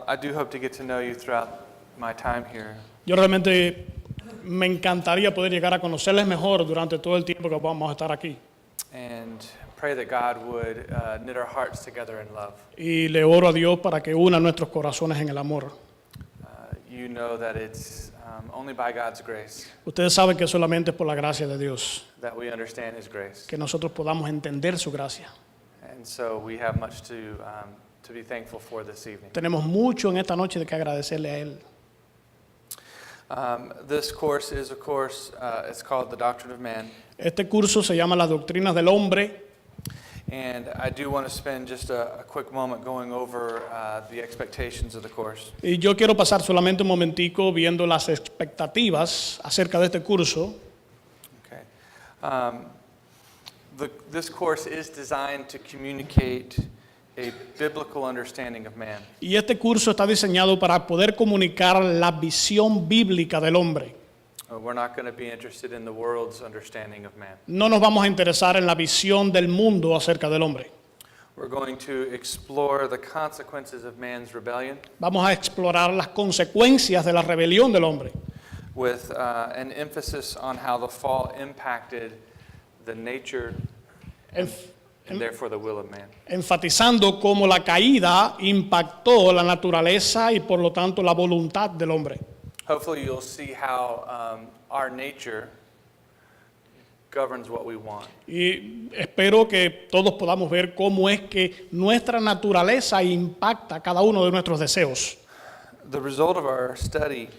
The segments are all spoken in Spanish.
I do hope to get to know you throughout my time here. Yo realmente me encantaría poder llegar a conocerles mejor durante todo el tiempo que vamos a estar aquí. And pray that God would knit our hearts together in love. Y le oro a Dios para que una nuestros corazones en el amor. You know that it's only by God's grace Ustedes saben que solamente es por la gracia de Dios that we understand His grace. que nosotros podamos entender su gracia. And so we have much to be thankful for this evening. Tenemos mucho en esta noche de que agradecerle a Él. This course is, of course, it's called The Doctrine of Man. Este curso se llama Las Doctrinas del Hombre. And I do want to spend just a quick moment going over the expectations of the course. Y yo quiero pasar solamente un momentico viendo las expectativas acerca de este curso. Okay. This course is designed to communicate a biblical understanding of man. Y este curso está diseñado para poder comunicar la visión bíblica del hombre. We're not going to be interested in the world's understanding of man. No nos vamos a interesar en la visión del mundo acerca del hombre. We're going to explore the consequences of man's rebellion Vamos a explorar las consecuencias de la rebelión del hombre, with an emphasis on how the fall impacted the nature enf- and therefore the will of man. enfatizando cómo la caída impactó la naturaleza y por lo tanto la voluntad del hombre. Hopefully you'll see how our nature governs what we want. Y espero que todos podamos ver cómo es que nuestra naturaleza impacta cada uno de nuestros deseos. The result of our study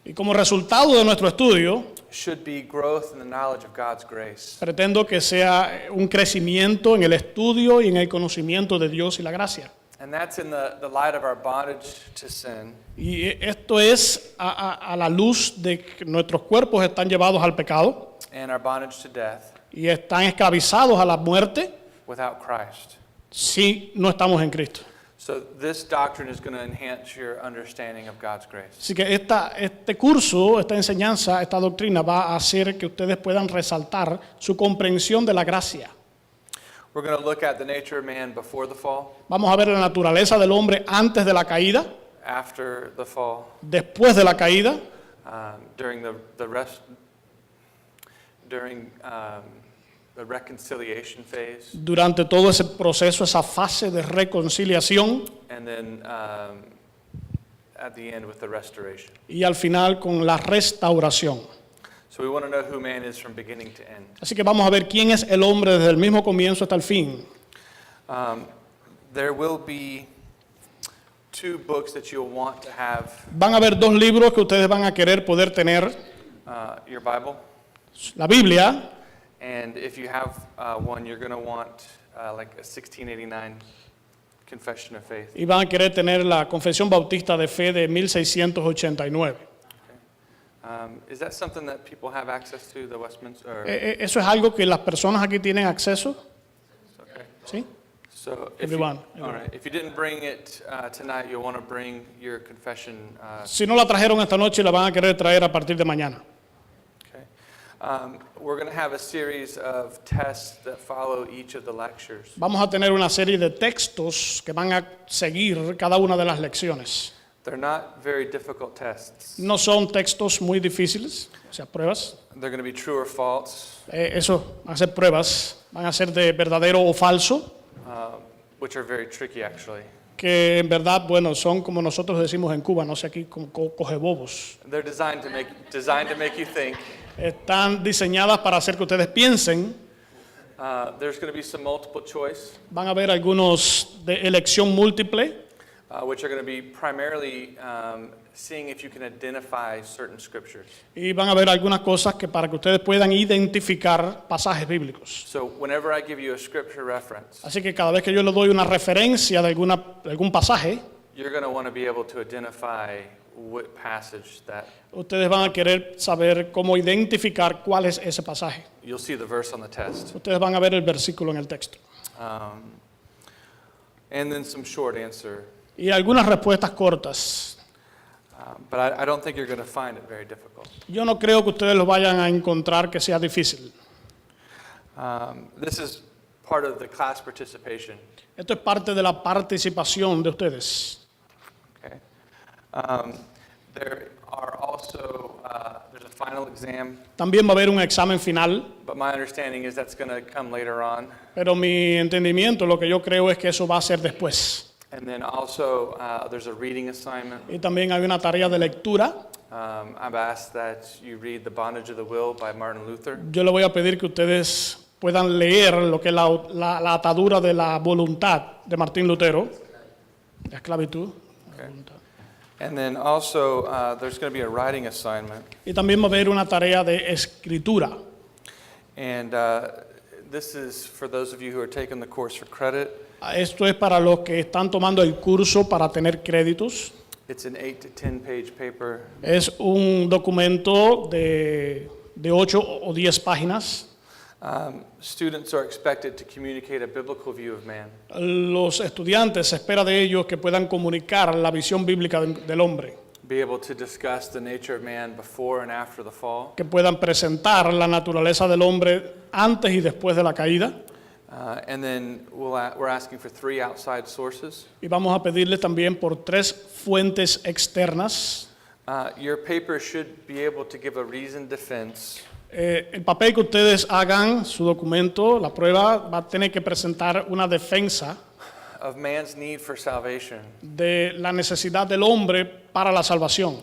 Y como resultado de nuestro estudio, should be growth in the knowledge of God's grace. pretendo que sea un crecimiento en el estudio y en el conocimiento de Dios y la gracia. And that's in the light of our bondage to sin Y esto es a la luz de que nuestros cuerpos están llevados al pecado and our bondage to death y están esclavizados a la muerte without Christ. si no estamos en Cristo. So this doctrine is going to enhance your understanding of God's grace. Así que este curso, esta enseñanza, esta doctrina va a hacer que ustedes puedan resaltar su comprensión de la gracia. We're going to look at the nature of man before the fall, Vamos a ver la naturaleza del hombre antes de la caída, after the fall, después de la caída, during the reconciliation phase, durante todo ese proceso, esa fase de reconciliación and then at the end with the restoration. y al final con la restauración. So we want to know who man is from beginning to end. Así que vamos a ver quién es el hombre desde el mismo comienzo hasta el fin. There will be 2 books that you'll want to have, Van a haber 2 libros que ustedes van a querer poder tener, your Bible, la Biblia, and if you have one, you're going to want like a 1689 Confession of Faith. y van a querer tener la Confesión Bautista de Fe de 1689. Is that something that people have access to, the Westminster? Or, ¿Eso es algo que las personas aquí tienen acceso? okay. ¿Sí? So if Everyone, you, all right. If you didn't bring it tonight, you'll want to bring your confession. Si no la trajeron esta noche, la van a querer traer a partir de mañana. Okay. We're going to have a series of tests that follow each of the lectures. Vamos a tener una serie de textos que van a seguir cada una de las lecciones. They're not very difficult tests. No son textos muy difíciles, o sea, pruebas. They're going to be true or false, Eso, van a ser pruebas, van a ser de verdadero o falso, which are very tricky actually. que en verdad, bueno, son como nosotros decimos en Cuba, no sé aquí, como cogebobos. They're designed to make you think. Están diseñadas para hacer que ustedes piensen. There's going to be some multiple choice, Van a haber algunos de elección múltiple, which are going to be primarily seeing if you can identify certain scriptures. y van a haber algunas cosas que para que ustedes puedan identificar pasajes bíblicos. So whenever I give you a scripture reference, Así que cada vez que yo les doy una referencia de algún pasaje, you're going to want to be able to identify what passage that. ustedes van a querer saber cómo identificar cuál es ese pasaje. You'll see the verse on the test. Ustedes van a ver el versículo en el texto. And then some short answer. Y algunas respuestas cortas. But I don't think you're going to find it very difficult. Yo no creo que ustedes lo vayan a encontrar que sea difícil. This is part of the class participation. Esto es parte de la participación de ustedes. Okay. There are also, there's a final exam, También va a haber un examen final, but my understanding is that's going to come later on. pero mi entendimiento, lo que yo creo es que eso va a ser después. And then also, there's a reading assignment. Y también hay una tarea de lectura. I've asked that you read The Bondage of the Will by Martin Luther. Yo le voy a pedir que ustedes puedan leer lo que es la atadura de la voluntad de Martín Lutero, la esclavitud. Okay. And then also, there's going to be a writing assignment. Y también va a haber una tarea de escritura. And this is for those of you who are taking the course for credit. Esto es para los que están tomando el curso para tener créditos. It's an 8 to 10 page paper. Es un documento de 8 o 10 páginas. Students are expected to communicate a biblical view of man. Los estudiantes, se espera de ellos que puedan comunicar la visión bíblica del hombre, Be able to discuss the nature of man before and after the fall. que puedan presentar la naturaleza del hombre antes y después de la caída. And then we're asking for 3 outside sources. Y vamos a pedirles también por 3 fuentes externas. Your paper should be able to give a reasoned defense El papel que ustedes hagan, su documento, la prueba, va a tener que presentar una defensa of man's need for salvation de la necesidad del hombre para la salvación,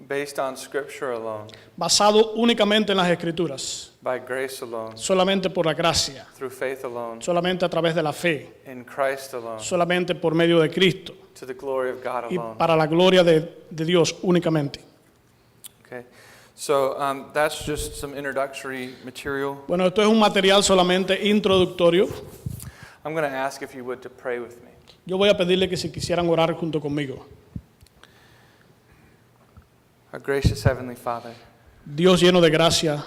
based on Scripture alone, basado únicamente en las Escrituras, by grace alone, solamente por la gracia, through faith alone, solamente a través de la fe, in Christ alone, solamente por medio de Cristo to the glory of God y alone. para la gloria de Dios únicamente. Okay, so that's just some introductory material. Bueno, esto es un material solamente introductorio. I'm going to ask if you would to pray with me. Yo voy a pedirle que si quisieran orar junto conmigo. Our gracious Heavenly Father, Dios lleno de gracia,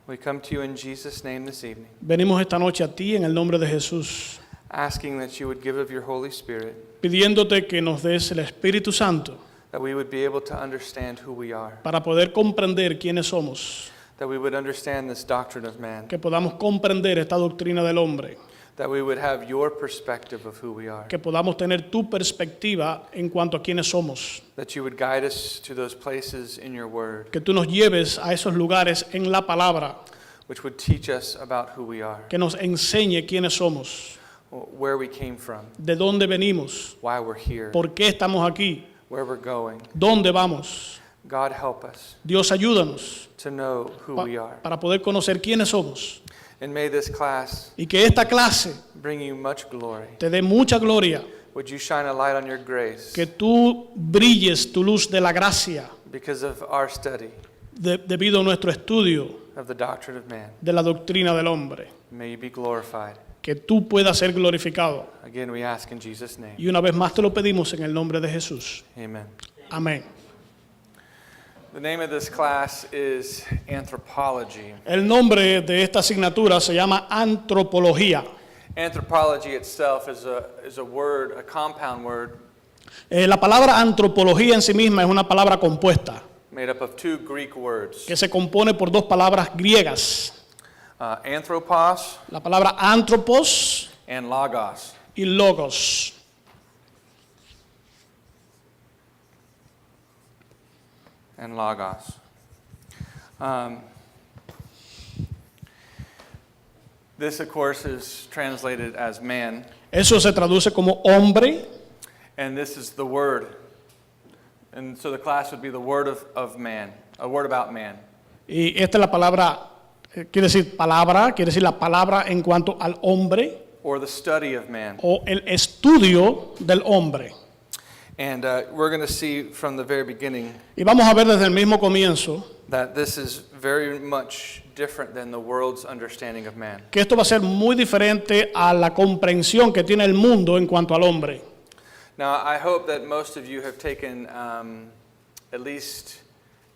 we come to you in Jesus' name this evening, venimos esta noche a ti en el nombre de Jesús, asking that you would give of your Holy Spirit, pidiéndote que nos des el Espíritu Santo that we would be able to understand who we are, para poder comprender quiénes somos, that we would understand this doctrine of man, que podamos comprender esta doctrina del hombre, that we would have your perspective of who we are, que podamos tener tu perspectiva en cuanto a quiénes somos, that you would guide us to those places in your word, que tú nos lleves a esos lugares en la palabra, which would teach us about who we are, que nos enseñe quiénes somos, where we came from, de dónde venimos, why we're here, por qué estamos aquí, where we're going. dónde vamos. God, help us Dios, ayúdanos to know who we are. para poder conocer quiénes somos And may this class y que esta clase bring you much glory. te dé mucha gloria, Would you shine a light on your grace que tú brilles tu luz de la gracia because of our study debido a nuestro estudio of the doctrine of man? de la doctrina del hombre, May you be glorified. que tú puedas ser glorificado. Again, we ask in Jesus' name. Y una vez más te lo pedimos en el nombre de Jesús. Amen. Amén. The name of this class is Anthropology. El nombre de esta asignatura se llama antropología. Anthropology itself is a word, a compound word, La palabra antropología en sí misma es una palabra compuesta made up of 2 Greek words. que se compone por 2 palabras griegas. Anthropos La palabra antropos and logos. y logos. And logos. This, of course, is translated as man, Eso se traduce como hombre and this is the word. And so the class would be the word of man, a word about man. y esta es la palabra, quiere decir la palabra en cuanto al hombre Or the study of man. o el estudio del hombre. And we're going to see from the very beginning Y vamos a ver desde el mismo comienzo that this is very much different than the world's understanding of man. que esto va a ser muy diferente a la comprensión que tiene el mundo en cuanto al hombre. Now, I hope that most of you have taken at least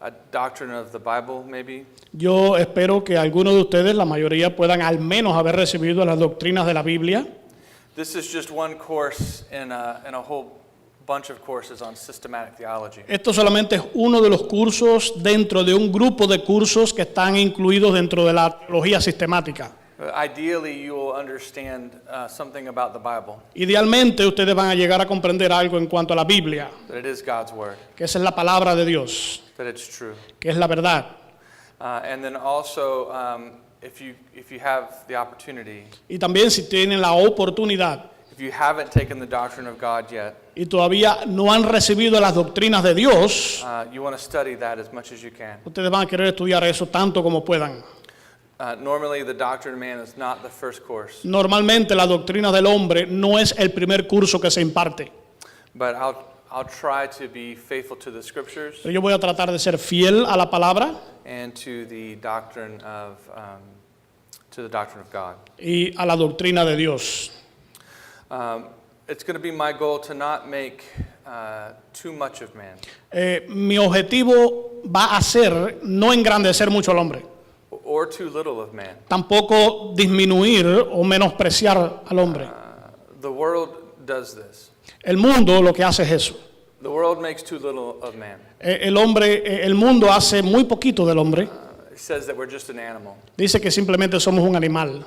a doctrine of the Bible, maybe. Yo espero que algunos de ustedes, la mayoría, puedan al menos haber recibido las doctrinas de la Biblia. This is just one course in a whole bunch of courses on systematic theology. Esto solamente es uno de los cursos dentro de un grupo de cursos que están incluidos dentro de la teología sistemática. Ideally, you will understand something about the Bible, Idealmente ustedes van a llegar a comprender algo en cuanto a la Biblia, that it is God's Word, que esa es la palabra de Dios, that it's true. que es la verdad. And then also, if you have the opportunity, Y también si tienen la oportunidad if you haven't taken the doctrine of God yet, y todavía no han recibido las doctrinas de Dios, you want to study that as much as you can. ustedes van a querer estudiar eso tanto como puedan. Normally, the doctrine of man is not the first course, Normalmente la doctrina del hombre no es el primer curso que se imparte. but I'll try to be faithful to the scriptures Pero yo voy a tratar de ser fiel a la palabra and to the doctrine of God. y a la doctrina de Dios. It's going to be my goal to not make too much of man Mi objetivo va a ser no engrandecer mucho al hombre, or too little of man. tampoco disminuir o menospreciar al hombre. The world does this. El mundo lo que hace es eso. The world makes too little of man. El mundo hace muy poquito del hombre. It says that we're just an animal. Dice que simplemente somos un animal.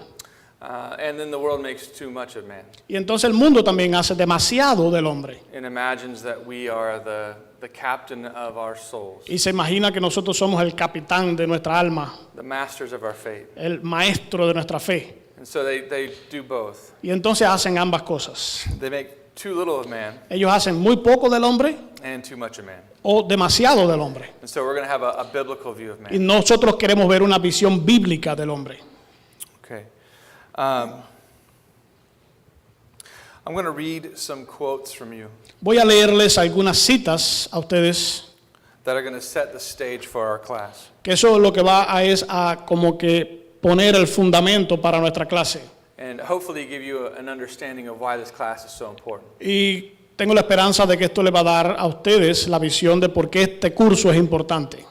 And then the world makes too much of man Y entonces el mundo también hace demasiado del hombre. and imagines that we are the captain of our souls, Y se imagina que nosotros somos el capitán de nuestra alma, the masters of our fate. el maestro de nuestra fe. And so they do both. Y entonces hacen ambas cosas. They make too little of man Ellos hacen muy poco del hombre and too much of man. o demasiado del hombre. And so we're going to have a biblical view of Y man. nosotros queremos ver una visión bíblica del hombre. Okay. I'm going to read some quotes from you Voy a leerles algunas citas a ustedes, that are going to set the stage for our class. que eso es lo que va a es a como que poner el fundamento para nuestra clase. And hopefully give you an understanding of why this class is so important. Y tengo la esperanza de que esto le va a dar a ustedes la visión de por qué este curso es importante.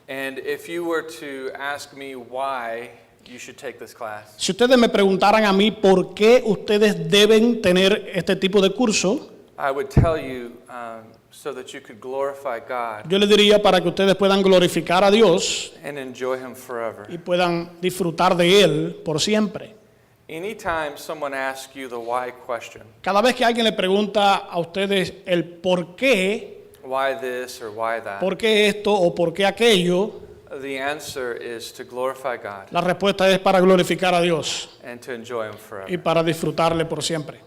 And if you were to ask me why you should take this class, Si ustedes me preguntaran a mí por qué ustedes deben tener este tipo de curso, I would tell you so that you could glorify God yo les diría para que ustedes puedan glorificar a Dios and enjoy Him forever. y puedan disfrutar de Él por siempre. Anytime someone asks you the why question, Cada vez que alguien le pregunta a ustedes el por qué why this or why that, ¿por qué esto o por qué aquello? the answer is to glorify God La respuesta es para glorificar a Dios and to enjoy Him y forever. para disfrutarle por siempre.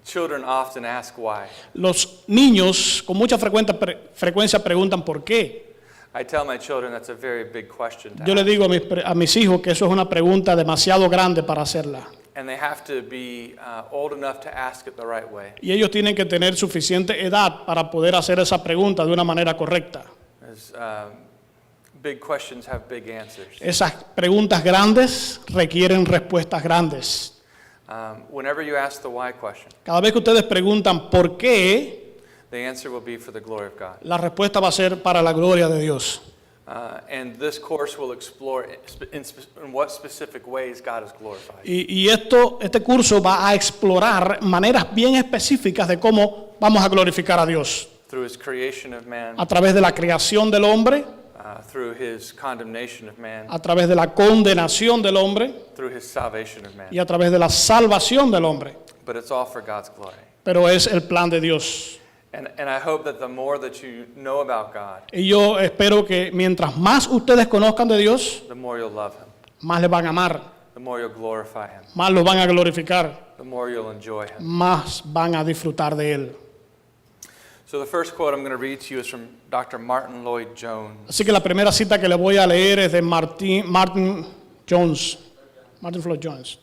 Children often ask why. Los niños con mucha frecuencia preguntan por qué. I tell my children that's a very big question to Yo le ask. digo a mis hijos que eso es una pregunta demasiado grande para hacerla. And they have to be old enough to ask it the right way. Y ellos tienen que tener suficiente edad para poder hacer esa pregunta de una manera correcta. As, big questions have big answers. Esas preguntas grandes requieren respuestas grandes. Whenever you ask the why question, Cada vez que ustedes preguntan por qué, the answer will be for the glory of God. la respuesta va a ser para la gloria de Dios. And this course will explore in what specific ways God is glorified. Y este curso va a explorar maneras bien específicas de cómo vamos a glorificar a Dios. Through His creation of man, A través de la creación del hombre, through His condemnation of man, a través de la condenación del hombre through His salvation of man. y a través de la salvación del hombre. But it's all for God's glory. Pero es el plan de Dios. And I hope that the more that you know about God, Y yo espero que mientras más ustedes conozcan de Dios, the more you'll love Him, más le van a amar, the more you'll glorify Him, más lo van a glorificar, the more you'll enjoy Him. más van a disfrutar de Él. So the first quote I'm going to read to you is from Dr. Martin Lloyd Jones. Así que la primera cita que le voy a leer es de Martin Floyd Jones.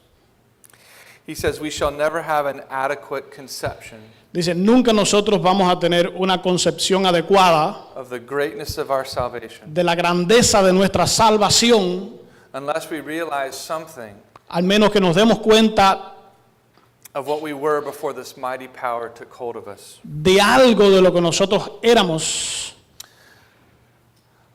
He says, "We shall never have an adequate conception Dice, nunca nosotros vamos a tener una concepción adecuada of the greatness of our salvation de la grandeza de nuestra salvación, unless we realize something al menos que nos demos cuenta of what we were before this mighty power took hold of us. de algo de lo que nosotros éramos,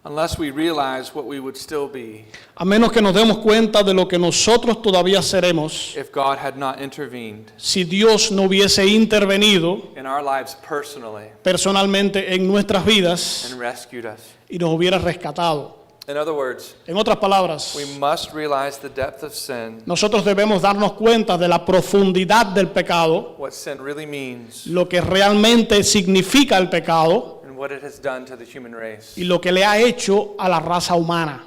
Unless we realize what we would still be a menos que nos demos cuenta de lo que nosotros todavía seremos, if God had not intervened si Dios no hubiese intervenido in our lives personally personalmente en nuestras vidas and rescued us. y nos hubiera rescatado. In other words, En otras palabras, we must realize the depth of sin, nosotros debemos darnos cuenta de la profundidad del pecado, what sin really means, lo que realmente significa el pecado and what it has done to the human race. y lo que le ha hecho a la raza humana.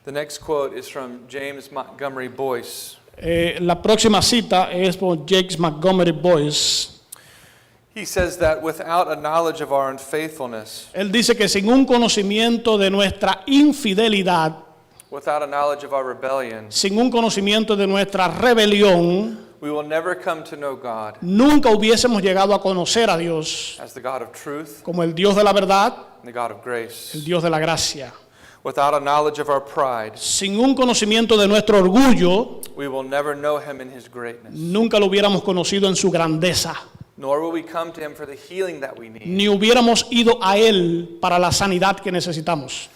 The next quote is from James Montgomery Boyce. La próxima cita es por James Montgomery Boyce. He says that without a knowledge of our unfaithfulness, Él dice que sin un conocimiento de nuestra infidelidad, without a knowledge of our rebellion, sin un conocimiento de nuestra rebelión, we will never come to know God nunca hubiésemos llegado a conocer a Dios as the God of truth como el Dios de la verdad, and the God of grace. el Dios de la gracia. Without a knowledge of our pride, Sin un conocimiento de nuestro orgullo, we will never know him in his greatness, nunca lo hubiéramos conocido en su grandeza, nor will we come to him for the healing that we need. ni hubiéramos ido a Él para la sanidad que necesitamos.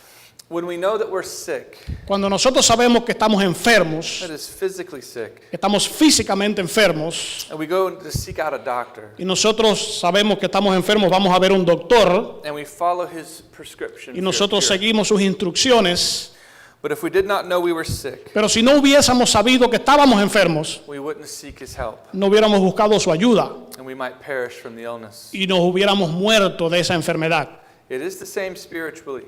When we know that we're sick, Cuando nosotros sabemos que estamos enfermos, that is physically sick, que estamos físicamente enfermos, and we go to seek out a doctor, y nosotros sabemos que estamos enfermos, vamos a ver un doctor, and we follow his prescription y for nosotros cure. seguimos sus instrucciones, But if we did not know we were sick, pero si no hubiésemos sabido que estábamos enfermos, we wouldn't seek his help, no hubiéramos buscado su ayuda and we might perish from the illness. y nos hubiéramos muerto de esa enfermedad. It is the same spiritually.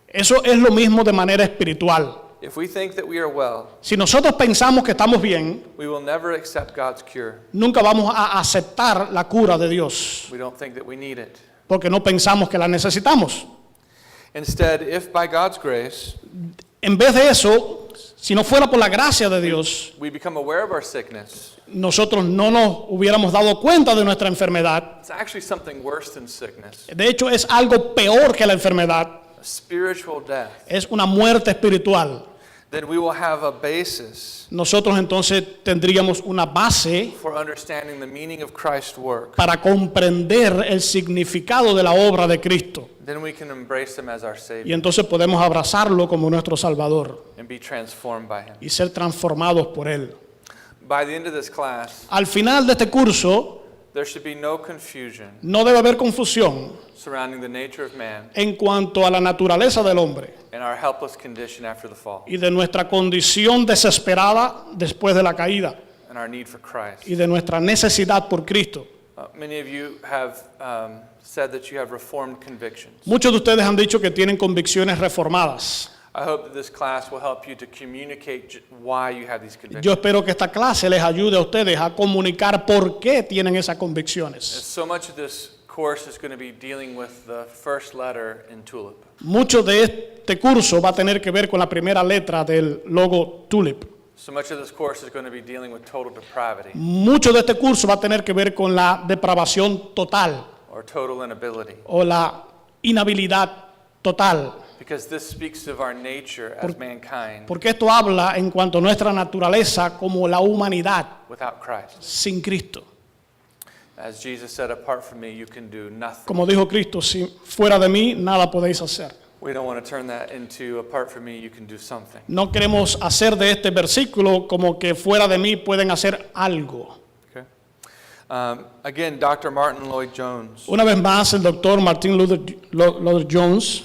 Eso es lo mismo de manera espiritual. If we think that we are well, Si nosotros pensamos que estamos bien, we will never accept God's cure. nunca vamos a aceptar la cura de Dios, We don't think that we need it. porque no pensamos que la necesitamos. Instead, if by God's grace En vez de eso, si no fuera por la gracia de Dios, we become aware of our sickness, nosotros no nos hubiéramos dado cuenta de nuestra enfermedad. it's actually something worse than sickness, De hecho, es algo peor que la enfermedad. a spiritual death. Es una muerte espiritual. Then we will have a basis Nosotros entonces tendríamos una base for understanding the meaning of Christ's work. para comprender el significado de la obra de Cristo. Then we can embrace him as our Y Savior entonces podemos abrazarlo como nuestro Salvador and be transformed by him. y ser transformados por Él. By the end of this class, Al final de este curso, there should be no confusion no debe haber confusión surrounding the nature of man en cuanto a la naturaleza del hombre and our helpless condition after the fall y de nuestra condición desesperada después de la caída and our need for Christ. y de nuestra necesidad por Cristo. Many of you have said that you have reformed convictions. Muchos de ustedes han dicho que tienen convicciones reformadas. I hope that this class will help you to communicate why you have these Yo convictions. espero que esta clase les ayude a ustedes a comunicar por qué tienen esas convicciones. So much of this course is going to be dealing with the first letter in TULIP. Mucho de este curso va a tener que ver con la primera letra del logo TULIP. So much of this course is going to be dealing with total depravity Mucho de este curso va a tener que ver con la depravación total or total inability, o la inhabilidad total. because this speaks of our nature as mankind Porque esto habla en cuanto a nuestra naturaleza como la humanidad without Christ. sin Cristo. As Jesus said, apart from me, you can do nothing. Como dijo Cristo, si fuera de mí, nada podéis hacer. We don't want to turn that into apart from me, you can do something. No queremos hacer de este versículo como que fuera de mí pueden hacer algo. Okay. Again, Dr. Martin Lloyd Jones. Una vez más, el doctor Martin Luther Jones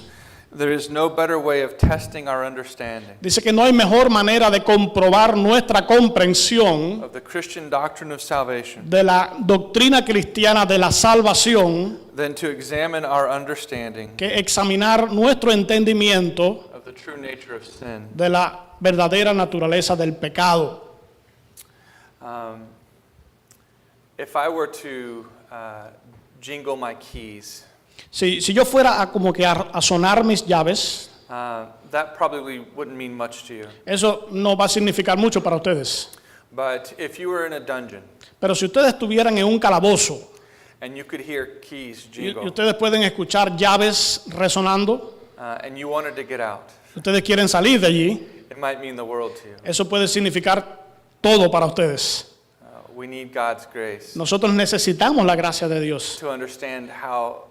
There is no better way of testing our understanding dice que no hay mejor manera de comprobar nuestra comprensión of the Christian doctrine of salvation de la doctrina cristiana de la salvación than to examine our understanding que examinar nuestro entendimiento of the true nature of sin. de la verdadera naturaleza del pecado. If I were to jingle my keys, Si yo fuera como que a sonar mis llaves, that probably wouldn't mean much to you. eso no va a significar mucho para ustedes. But if you were in a dungeon Pero si ustedes estuvieran en un calabozo and you could hear keys y jingle ustedes pueden escuchar llaves resonando, and you wanted to get out, ustedes quieren salir de allí, it might mean the world to you. eso puede significar todo para ustedes. We need God's grace Nosotros necesitamos la gracia de Dios to understand how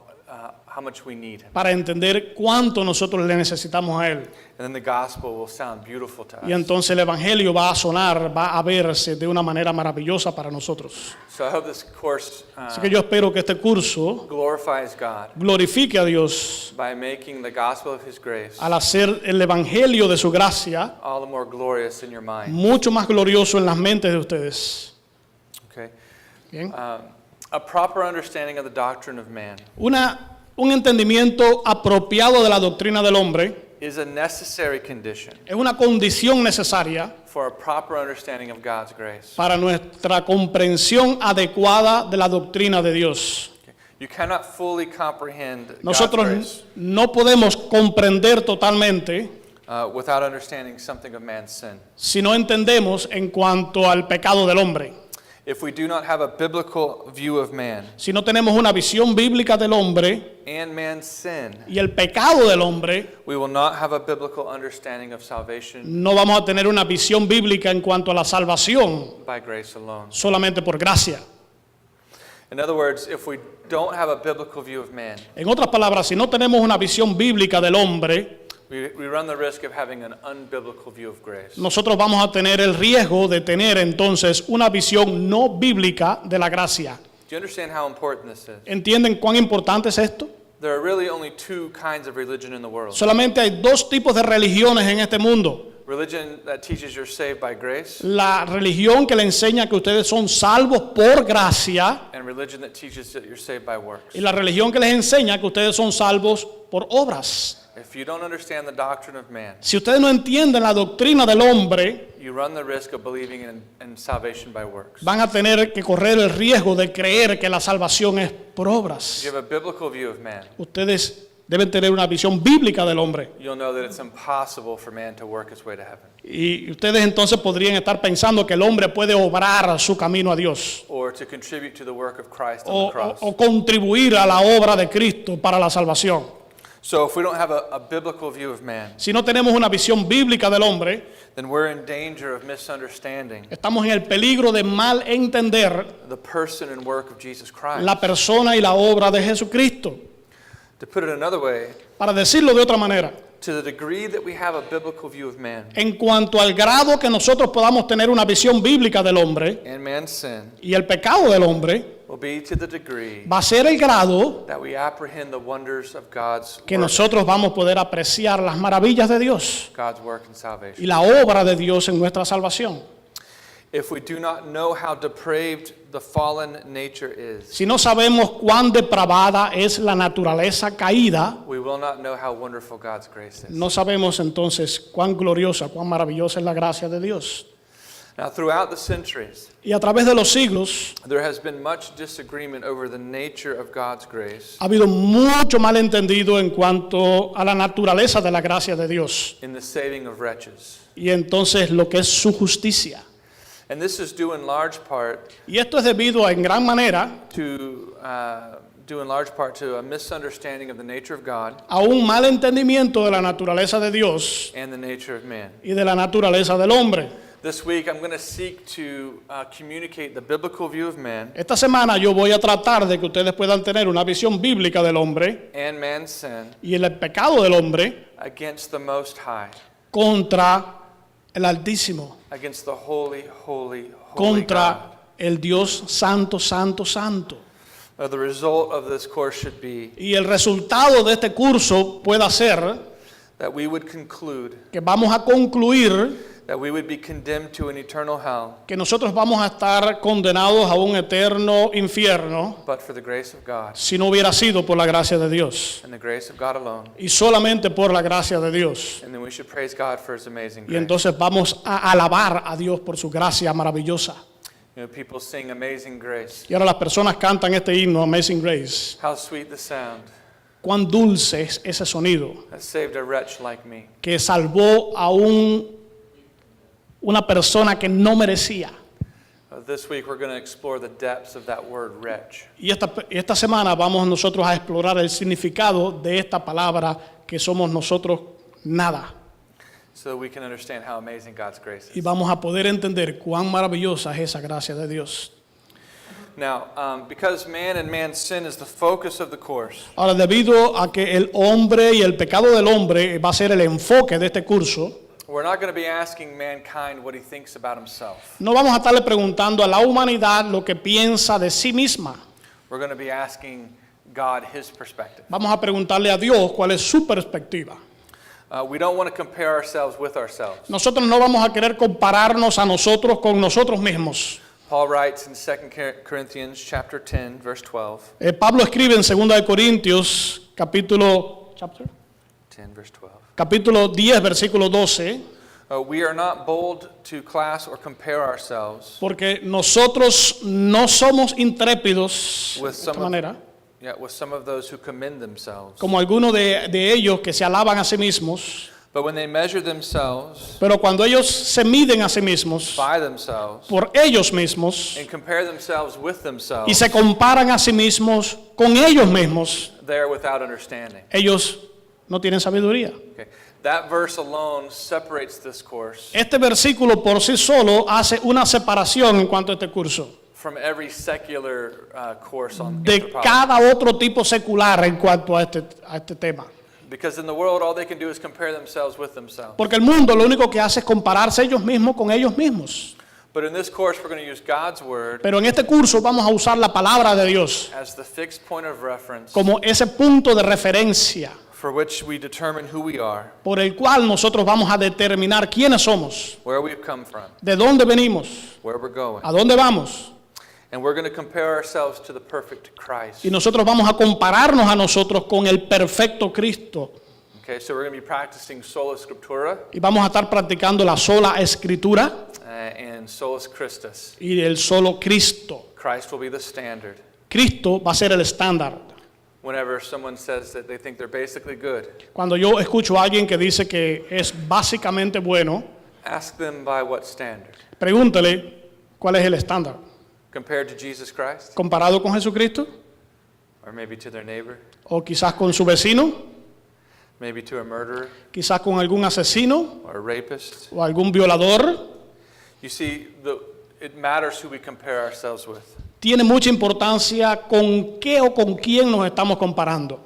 how much we need Him. para entender cuánto nosotros le necesitamos a Él. And then the gospel will sound beautiful to Y us. entonces el Evangelio va a sonar, va a verse de una manera maravillosa para nosotros. So I hope this course Así que yo espero que este curso glorifies God glorifique a Dios by making the gospel of His grace al hacer el Evangelio de su gracia all the more glorious in your mind. mucho más glorioso en las mentes de ustedes. Okay? Bien. A proper understanding of the doctrine of man Un entendimiento apropiado de la doctrina del hombre is a necessary condition es una condición necesaria for a proper understanding of God's grace. para nuestra comprensión adecuada de la doctrina de Dios. Okay. You cannot fully comprehend God's Nosotros grace no podemos comprender totalmente without understanding something of man's sin. si no entendemos en cuanto al pecado del hombre. If we do not have a biblical view of man Si no tenemos una visión bíblica del hombre and man's sin, y el pecado del hombre, we will not have a biblical understanding of salvation no vamos a tener una visión bíblica en cuanto a la salvación by grace alone. solamente por gracia. In other words, if we don't have a biblical view of man, En otras palabras, si no tenemos una visión bíblica del hombre, we run the risk of having an unbiblical view of grace. nosotros vamos a tener el riesgo de tener entonces una visión no bíblica de la gracia. Do you understand how important this is? ¿Entienden cuán importante es esto? There are really only two kinds of religion in the world. Solamente hay dos tipos de religiones en este mundo. Religion that teaches you're saved by grace, La religión que le enseña que ustedes son salvos por gracia and religion that teaches that you're saved by works. y la religión que les enseña que ustedes son salvos por obras. If you don't understand the doctrine of man, Si ustedes no entienden la doctrina del hombre, you run the risk of believing in salvation by works. van a tener que correr el riesgo de creer que la salvación es por If obras. you have a biblical view of man, Ustedes deben tener una visión bíblica del hombre. you'll know that it's impossible for man to work his way to heaven Y ustedes entonces podrían estar pensando que el hombre puede obrar su camino a Dios or to contribute to the work of Christ on o, the cross. o contribuir a la obra de Cristo para la salvación. So if we don't have a biblical view of man, Si no tenemos una visión bíblica del hombre, then we're in danger of misunderstanding estamos en el peligro de mal entender the person and work of Jesus Christ. la persona y la obra de Jesucristo. To put it another way, Para decirlo de otra manera, to the degree that we have a biblical view of man en cuanto al grado que nosotros podamos tener una visión bíblica del hombre and man's sin, y el pecado del hombre, will be to the degree va a ser el grado that we apprehend the wonders of God's que work, nosotros vamos a poder apreciar las maravillas de Dios God's work in salvation. y la obra de Dios en nuestra salvación. If we do not know how depraved the fallen nature is, Si no sabemos cuán depravada es la naturaleza caída, we will not know how wonderful God's grace is. no sabemos entonces cuán gloriosa, cuán maravillosa es la gracia de Dios. Now, throughout the centuries, Y a través de los siglos there has been much disagreement over the nature of God's grace ha habido mucho malentendido en cuanto a la naturaleza de la gracia de Dios in the saving of wretches. y entonces lo que es su justicia. And this is due in large part Y esto es debido en gran manera to a misunderstanding of the nature of God a un mal entendimiento de la naturaleza de Dios and the nature of man. y de la naturaleza del hombre. This week, I'm going to seek to communicate the biblical view of man Esta semana yo voy a tratar de que ustedes puedan tener una visión bíblica del hombre and man's sin y el pecado del hombre against the Most High, contra el Altísimo, against the holy, holy, holy God. contra el Dios santo, santo, santo. The result of this course should be Y el resultado de este curso pueda ser that we would conclude que vamos a concluir that we would be condemned to an eternal hell, que nosotros vamos a estar condenados a un eterno infierno but for the grace of God si no hubiera sido por la gracia de Dios and the grace of God alone. y solamente por la gracia de Dios. And then we should praise God for His amazing Y grace. entonces vamos a alabar a Dios por su gracia maravillosa. You know, people sing Amazing Grace. Y ahora las personas cantan este himno, Amazing Grace. How sweet the sound Cuán dulce es ese sonido that saved a wretch like me. que salvó a una persona que no merecía. This week we're going to explore the depths of that word wretch. Y esta semana vamos nosotros a explorar el significado de esta palabra que somos nosotros nada. So that we can understand how amazing God's grace Y is. vamos a poder entender cuán maravillosa es esa gracia de Dios. Now, because man and man's sin is the focus of the course, Ahora, debido a que el hombre y el pecado del hombre va a ser el enfoque de este curso, we're not going to be asking mankind what he thinks about himself. no vamos a estarle preguntando a la humanidad lo que piensa de sí misma. We're going to be asking God his perspective. Vamos a preguntarle a Dios cuál es su perspectiva. We don't want to compare ourselves with ourselves. Nosotros no vamos a querer compararnos a nosotros con nosotros mismos. Paul writes in 2 Corinthians chapter 10, verse 12. Pablo escribe en 2 de Corintios, capítulo 10, verse 12. capítulo 10, versículo 12, We are not bold to class or compare ourselves porque nosotros no somos intrépidos de with esta some of, manera, with some of those who commend themselves. como algunos de ellos que se alaban a sí mismos, But when they measure themselves pero cuando ellos se miden a sí mismos by themselves por ellos mismos and compare themselves with y themselves, se comparan a sí mismos con ellos mismos, they are without understanding. ellos no tienen sabiduría. Okay. That verse alone separates this course Este versículo por sí solo hace una separación en cuanto a este curso from every secular course on de anthropology. cada otro tipo secular en cuanto a este tema. Because in the world, all they can do is compare themselves with themselves. Porque el mundo lo único que hace es compararse ellos mismos con ellos mismos. But in this course, we're going to use God's word Pero en este curso vamos a usar la palabra de Dios as the fixed point of reference como ese punto de referencia for which we determine who we are, por el cual nosotros vamos a determinar quiénes somos, where we've come from, de dónde venimos, where we're going. a dónde vamos. And we're going to compare ourselves to the perfect Christ. Y nosotros vamos a compararnos a nosotros con el perfecto Cristo. Okay, so we're going to be practicing sola scriptura Y vamos a estar practicando la sola escritura and solus Christus. y el solo Cristo. Christ will be the standard. Cristo va a ser el estándar. Whenever someone says that they think they're basically good, Cuando yo escucho a alguien que dice que es básicamente bueno, ask them by what standard? pregúntele cuál es el estándar. Compared to Jesus Christ? ¿Comparado con Jesucristo? Or maybe to their neighbor? ¿O quizás con su vecino? Maybe to a murderer ¿Quizás con algún asesino? or a rapist? ¿O algún violador? You see, it matters who we compare ourselves with. Tiene mucha importancia con qué o con quién nos estamos comparando.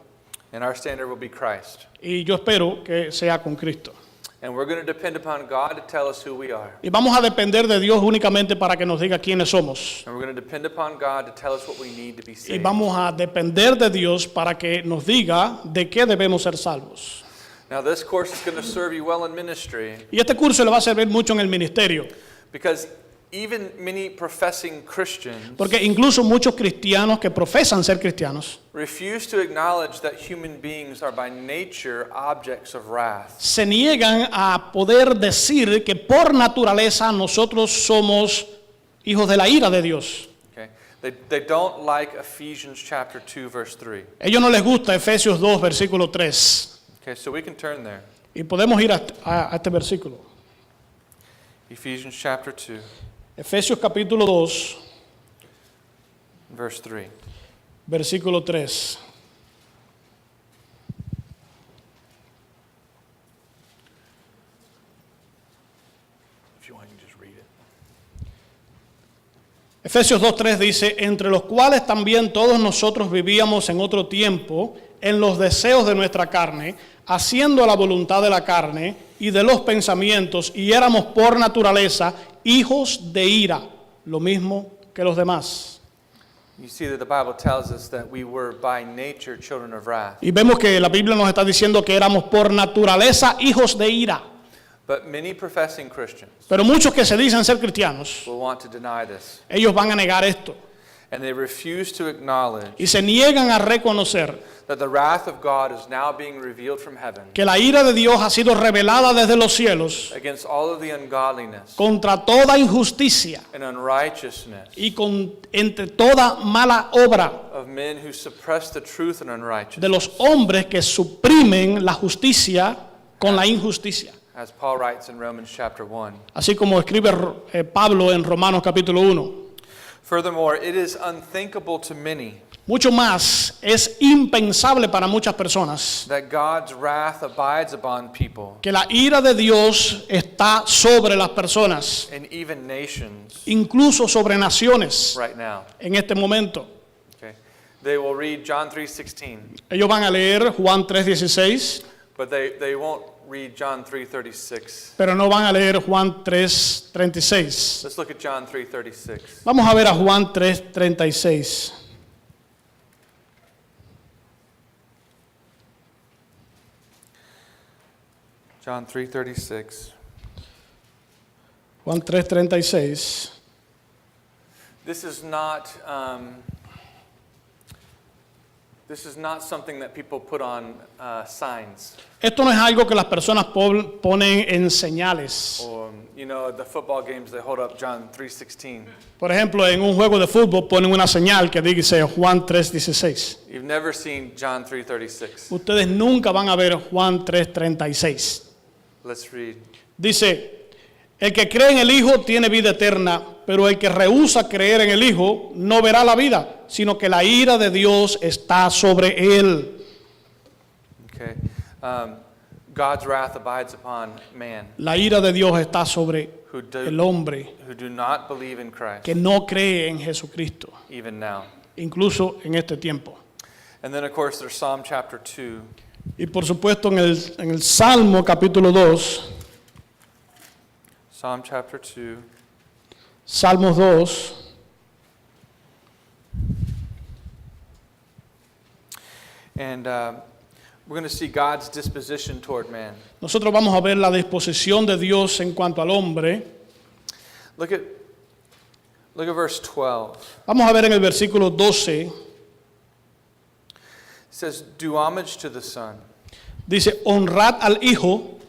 And our standard will be Christ. Y yo espero que sea con Cristo. And we're going to depend upon God to tell us who we are. Y vamos a depender de Dios únicamente para que nos diga quiénes somos. And we're going to depend upon God to tell us what we need to be Y saved. vamos a depender de Dios para que nos diga de qué debemos ser salvos. Now, this course is going to serve you well in ministry Y este curso le va a servir mucho en el ministerio. because even many professing Christians Porque incluso muchos cristianos que profesan ser cristianos refuse to acknowledge that human beings are by nature objects of wrath. se niegan a poder decir que por naturaleza nosotros somos hijos de la ira de Dios. Okay? They don't like Ephesians chapter 2, verse 3. Ellos no les gusta Efesios 2, versículo 3. Okay, so we can turn there. Y podemos ir a este versículo. Ephesians chapter 2, Efesios capítulo 2, verse 3. versículo 3. If you want, you can just read it. Efesios 2:3 dice, entre los cuales también todos nosotros vivíamos en otro tiempo, en los deseos de nuestra carne, haciendo la voluntad de la carne y de los pensamientos, y éramos por naturaleza hijos de ira, lo mismo que los demás. You see that the Bible tells us that we were by nature children of wrath. Y vemos que la Biblia nos está diciendo que éramos por naturaleza hijos de ira. But many professing Christians Pero muchos que se dicen ser cristianos, will want to deny this. ellos van a negar esto. And they refuse to acknowledge Y se niegan a reconocer that the wrath of God is now being revealed from heaven que la ira de Dios ha sido revelada desde los cielos against all of the ungodliness contra toda injusticia and unrighteousness y entre toda mala obra of men who suppress the truth and de unrighteousness. los hombres que suprimen la justicia con la injusticia. As Paul writes in Romans chapter 1. Así como escribe Pablo en Romanos capítulo 1. Furthermore, it is unthinkable to many Mucho más es impensable para muchas personas that God's wrath abides upon people que la ira de Dios está sobre las personas, and even nations incluso sobre naciones right now. en este momento. Okay. They will read John 3:16, Ellos van a leer Juan 3:16, but they won't read John 3:36. pero no van a leer Juan 3:36. Let's look at John 3:36. Vamos a ver a Juan 3:36. John 3:36. Juan 3:36. This is not something that people put on signs. Esto no es algo que las personas ponen en señales. Or, at the football games, they hold up John 3:16. Por ejemplo, en un juego de fútbol ponen una señal que dice Juan 3:16. You've never seen John 3:36. Ustedes nunca van a ver Juan 3:36. Let's read. Dice, el que cree en el Hijo tiene vida eterna, pero el que rehúsa creer en el Hijo no verá la vida, sino que la ira de Dios está sobre él. Okay. God's wrath abides upon man La ira de Dios está sobre el hombre who do not believe in Christ, que no cree en Jesucristo, even now. incluso en este tiempo. And then, of course, there's Psalm chapter 2. Y por supuesto en el Salmo capítulo 2, Psalm chapter 2. Salmos 2, And we're going to see God's disposition toward man. nosotros vamos a ver la disposición de Dios en cuanto al hombre. Look at verse 12. Vamos a ver en el versículo 12, It says, "Do homage to the Son, dice, honrad al Hijo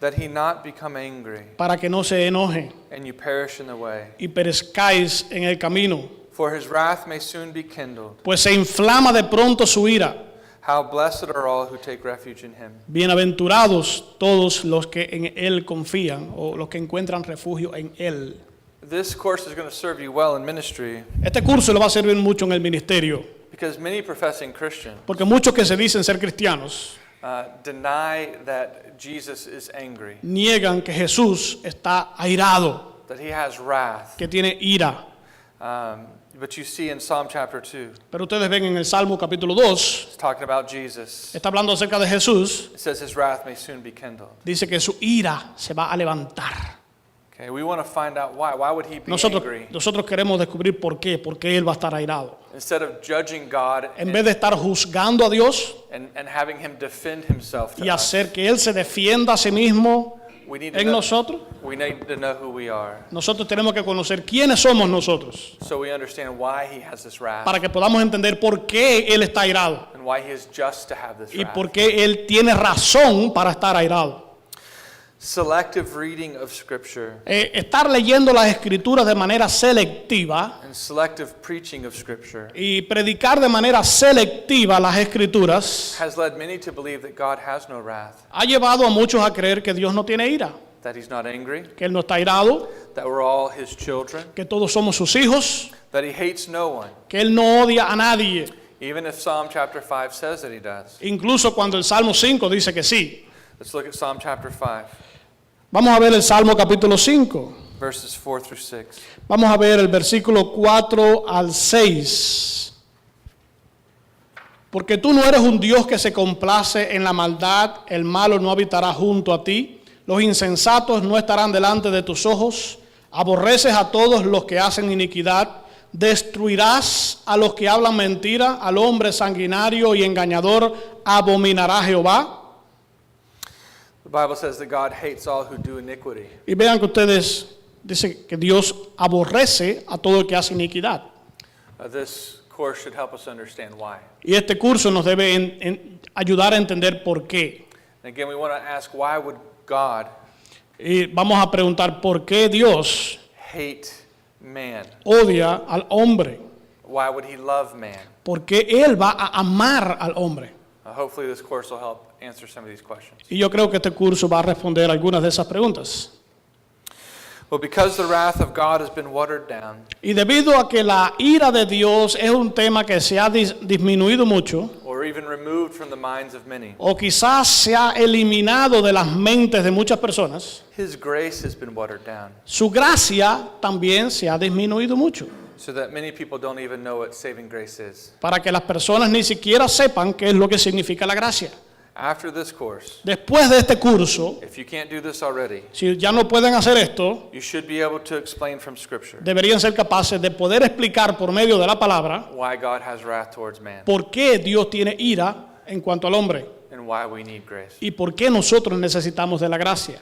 that he not become angry, para que no se enoje and you perish in the way. y perezcáis en el camino, For his wrath may soon be kindled. pues se inflama de pronto su ira. How blessed are all who take refuge in him." Bienaventurados todos los que en Él confían o los que encuentran refugio en Él. This course is going to serve you well in ministry Este curso le va a servir mucho en el ministerio, because many professing Christians porque muchos que se dicen ser cristianos deny that Jesus is angry, niegan que Jesús está airado, that he has wrath. que tiene ira. But you see in Psalm chapter 2, Pero ustedes ven en el Salmo capítulo 2, it's talking about Jesus. está hablando acerca de Jesús, It says his wrath may soon be kindled. dice que su ira se va a levantar. Okay, we want to find out why. Why would he be Nosotros angry? queremos descubrir por qué Él va a estar airado. Instead of judging God En vez de estar juzgando a Dios and having him defend himself to y us, hacer que Él se defienda a sí mismo we need to en know, nosotros, we need to know who we are, nosotros tenemos que conocer quiénes somos nosotros so we understand why he has this wrath para que podamos entender por qué Él está airado and why he is just to have this y wrath. por qué Él tiene razón para estar airado. Selective reading of Scripture Estar leyendo las escrituras de manera selectiva and selective preaching of Scripture y predicar de manera selectiva las escrituras has led many to believe that God has no wrath, ha llevado a muchos a creer que Dios no tiene ira, that he's not angry, que Él no está airado, that we're all his children, que todos somos sus hijos, that he hates no one, que Él no odia a nadie, even if Psalm chapter 5 says that he does. incluso cuando el Salmo 5 dice que sí. Let's look at Psalm chapter 5, Vamos a ver el Salmo capítulo 5. verses 4 through 6. Vamos a ver el versículo 4 al 6. Porque tú no eres un Dios que se complace en la maldad, el malo no habitará junto a ti, los insensatos no estarán delante de tus ojos, aborreces a todos los que hacen iniquidad, destruirás a los que hablan mentira, al hombre sanguinario y engañador abominará Jehová. The Bible says that God hates all who do iniquity. Y vean que ustedes dicen que Dios aborrece a todo el que hace iniquidad. This course should help us understand why. Y este curso nos debe ayudar a entender por qué. And again, we want to ask, why would God Y vamos a preguntar por qué Dios hate man? odia al hombre. Why would he love man? ¿Por qué Él va a amar al hombre? Hopefully this course will help answer some of these questions. Y yo creo que este curso va a responder algunas de esas preguntas. Well, because the wrath of God has been watered down, Y debido a que la ira de Dios es un tema que se ha disminuido mucho, or even removed from the minds of many, o quizás se ha eliminado de las mentes de muchas personas, His grace has been watered down, su gracia también se ha disminuido mucho, so that many people don't even know what saving grace is. para que las personas ni siquiera sepan qué es lo que significa la gracia. After this course, Después de este curso, if you can't do this already, si ya no pueden hacer esto, you should be able to explain from Scripture deberían ser capaces de poder explicar por medio de la palabra why God has wrath towards man por qué Dios tiene ira en cuanto al hombre and why we need grace. y por qué nosotros necesitamos de la gracia.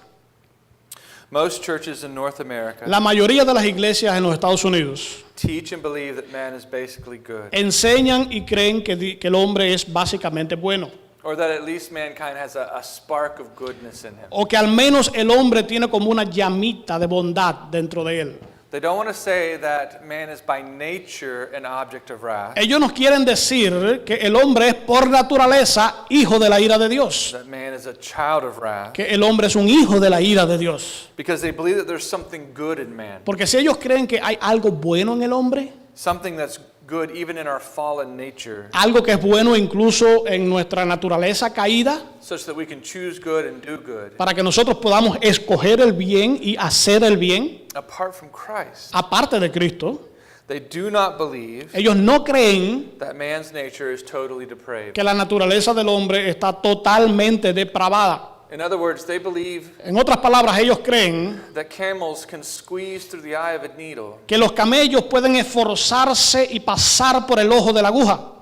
Most churches in North America La mayoría de las iglesias en los Estados Unidos teach and believe that man is basically good, enseñan y creen que el hombre es básicamente bueno, or that at least mankind has a spark of goodness in him. o que al menos el hombre tiene como una llamita de bondad dentro de él. They don't want to say that man is by nature an object of wrath, Ellos nos quieren decir que el hombre es por naturaleza hijo de la ira de Dios, that man is a child of wrath, que el hombre es un hijo de la ira de Dios. because they believe that there's something good in man, Porque si ellos creen que hay algo bueno en el hombre, something that's good even in our fallen nature, algo que es bueno incluso en nuestra naturaleza caída, such that we can choose good and do good, para que nosotros podamos escoger el bien y hacer el bien, apart from Christ. aparte de Cristo, They do not believe ellos no creen that man's nature is totally depraved. que la naturaleza del hombre está totalmente depravada. In other words, they believe En otras palabras, ellos creen that camels can squeeze through the eye of a needle, que los camellos pueden esforzarse y pasar por el ojo de la aguja.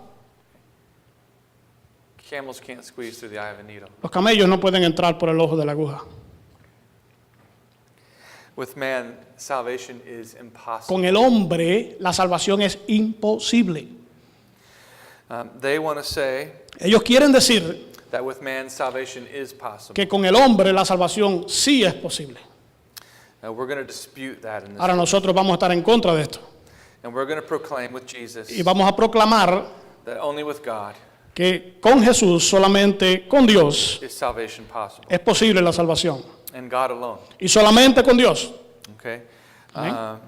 camels can't squeeze through the eye of a needle. Los camellos no pueden entrar por el ojo de la aguja. With man, salvation is impossible. Con el hombre, la salvación es imposible. They want to say Ellos quieren decir that with man, salvation is possible. que con el hombre la salvación sí es posible. Now, we're going to dispute that in this. Ahora nosotros vamos a estar en contra de esto. And we're going to proclaim with Jesus Y vamos a proclamar that only with God que con Jesús, solamente con Dios, is salvation possible. es posible la salvación. And God alone. Y solamente con Dios. Okay? Amén.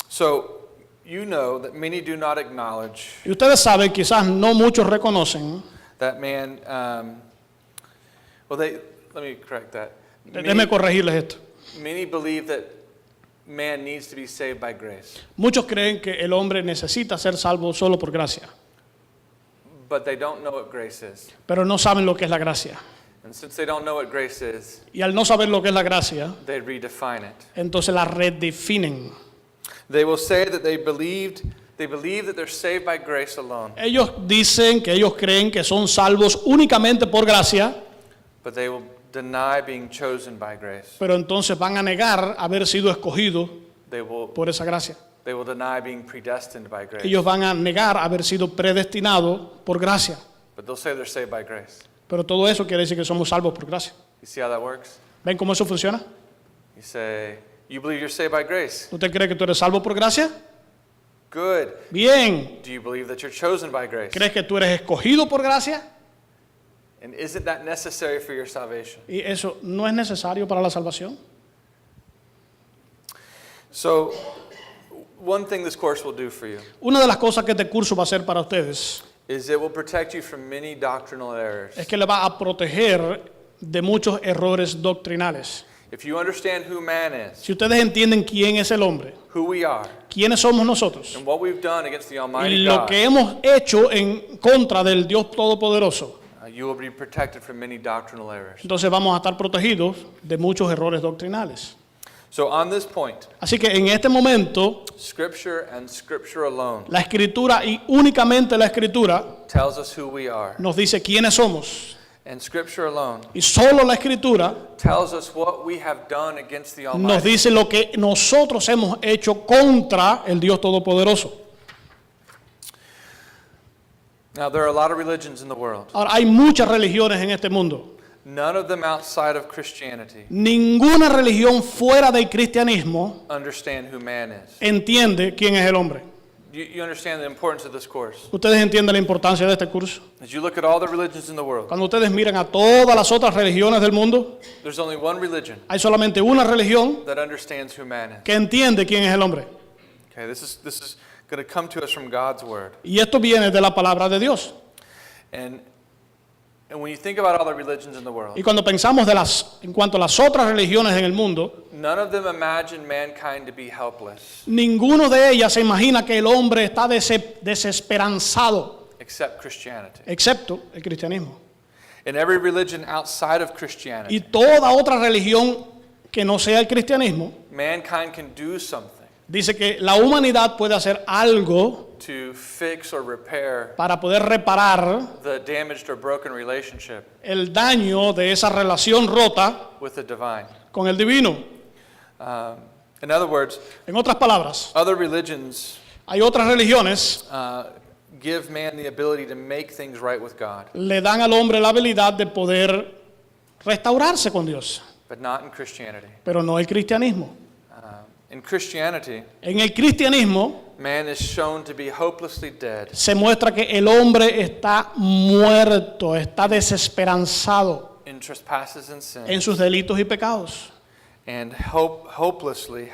So, you know that many do not acknowledge Y ustedes saben, quizás no muchos reconocen, that man, let me correct that. déjenme corregirles esto. Many believe that man needs to be saved by grace, Muchos creen que el hombre necesita ser salvo solo por gracia, but they don't know what grace is. pero no saben lo que es la gracia. And since they don't know what grace is, Y al no saber lo que es la gracia, they redefine it. entonces la redefinen. They will say that they believe that they're saved by grace alone, Ellos dicen que ellos creen que son salvos únicamente por gracia, but they will deny being chosen by grace. pero entonces van a negar haber sido escogidos They will por esa gracia. deny being predestined by grace. Ellos van a negar haber sido predestinados por gracia. But they'll say they're saved by grace. Pero todo eso quiere decir que somos salvos por gracia. You see how that works? ¿Ven cómo eso funciona? You say, you believe you're saved by grace? ¿Usted cree que tú eres salvo por gracia? Good. Bien. Do you believe that you're chosen by grace? ¿Crees que tú eres escogido por gracia? And isn't that necessary for your salvation? ¿Y eso no es necesario para la salvación? So, one thing this course will do for you Una de las cosas que este curso va a hacer para ustedes is it will protect you from many doctrinal errors. es que le va a proteger de muchos errores doctrinales. If you understand who man is, Si ustedes entienden quién es el hombre, who we are, quiénes somos nosotros, and what we've done against the y Almighty lo God, que hemos hecho en contra del Dios Todopoderoso, you will be protected from many doctrinal errors. entonces vamos a estar protegidos de muchos errores doctrinales. So on this point, Así que en este momento, Scripture and Scripture alone la Escritura y únicamente la Escritura tells us who we are. nos dice quiénes somos. And Scripture alone Y solo la Escritura tells us what we have done against the nos Almighty. dice lo que nosotros hemos hecho contra el Dios Todopoderoso. Now, there are a lot of religions in the world. Ahora, hay muchas religiones en este mundo. None of them outside of Christianity Ninguna religión fuera del cristianismo understand who man is. entiende quién es el hombre. You understand the importance of this course. Ustedes entienden la importancia de este curso. As you look at all the religions in the world, Cuando ustedes miran a todas las otras religiones del mundo, there's only one religion hay solamente una religión that understands who man is. que entiende quién es el hombre. Okay, this is going to come to us from God's word. Y esto viene de la palabra de Dios. And when you think about all the religions in the world, Y cuando pensamos en cuanto a las otras religiones en el mundo, none of them imagine mankind to be helpless, ninguno de ellas se imagina que el hombre está desesperanzado, except Christianity. excepto el cristianismo. In every religion outside of Christianity, Y toda otra religión que no sea el cristianismo mankind can do something dice que la humanidad puede hacer algo to fix or repair para poder reparar the damaged or broken relationship el daño de esa relación rota with the divine. con el divino. In other words, En otras palabras, other religions hay otras religiones give man the ability to make things right with God, le dan al hombre la habilidad de poder restaurarse con Dios, but not in Christianity. pero no el cristianismo. In Christianity, En el cristianismo man is shown to be hopelessly dead, se muestra que el hombre está muerto, está desesperanzado in trespasses and en sin, sus delitos y pecados. and helplessly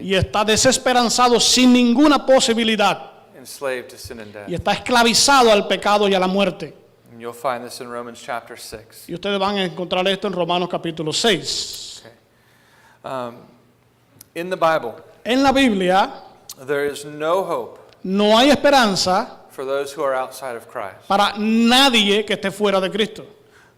Y está desesperanzado sin ninguna posibilidad. enslaved to sin and Y death. está esclavizado al pecado y a la muerte. And you'll find this in Romans chapter 6. Y ustedes van a encontrar esto en Romanos capítulo 6. In the Bible, En la Biblia there is no hope no hay esperanza for those who are outside of Christ. para nadie que esté fuera de Cristo.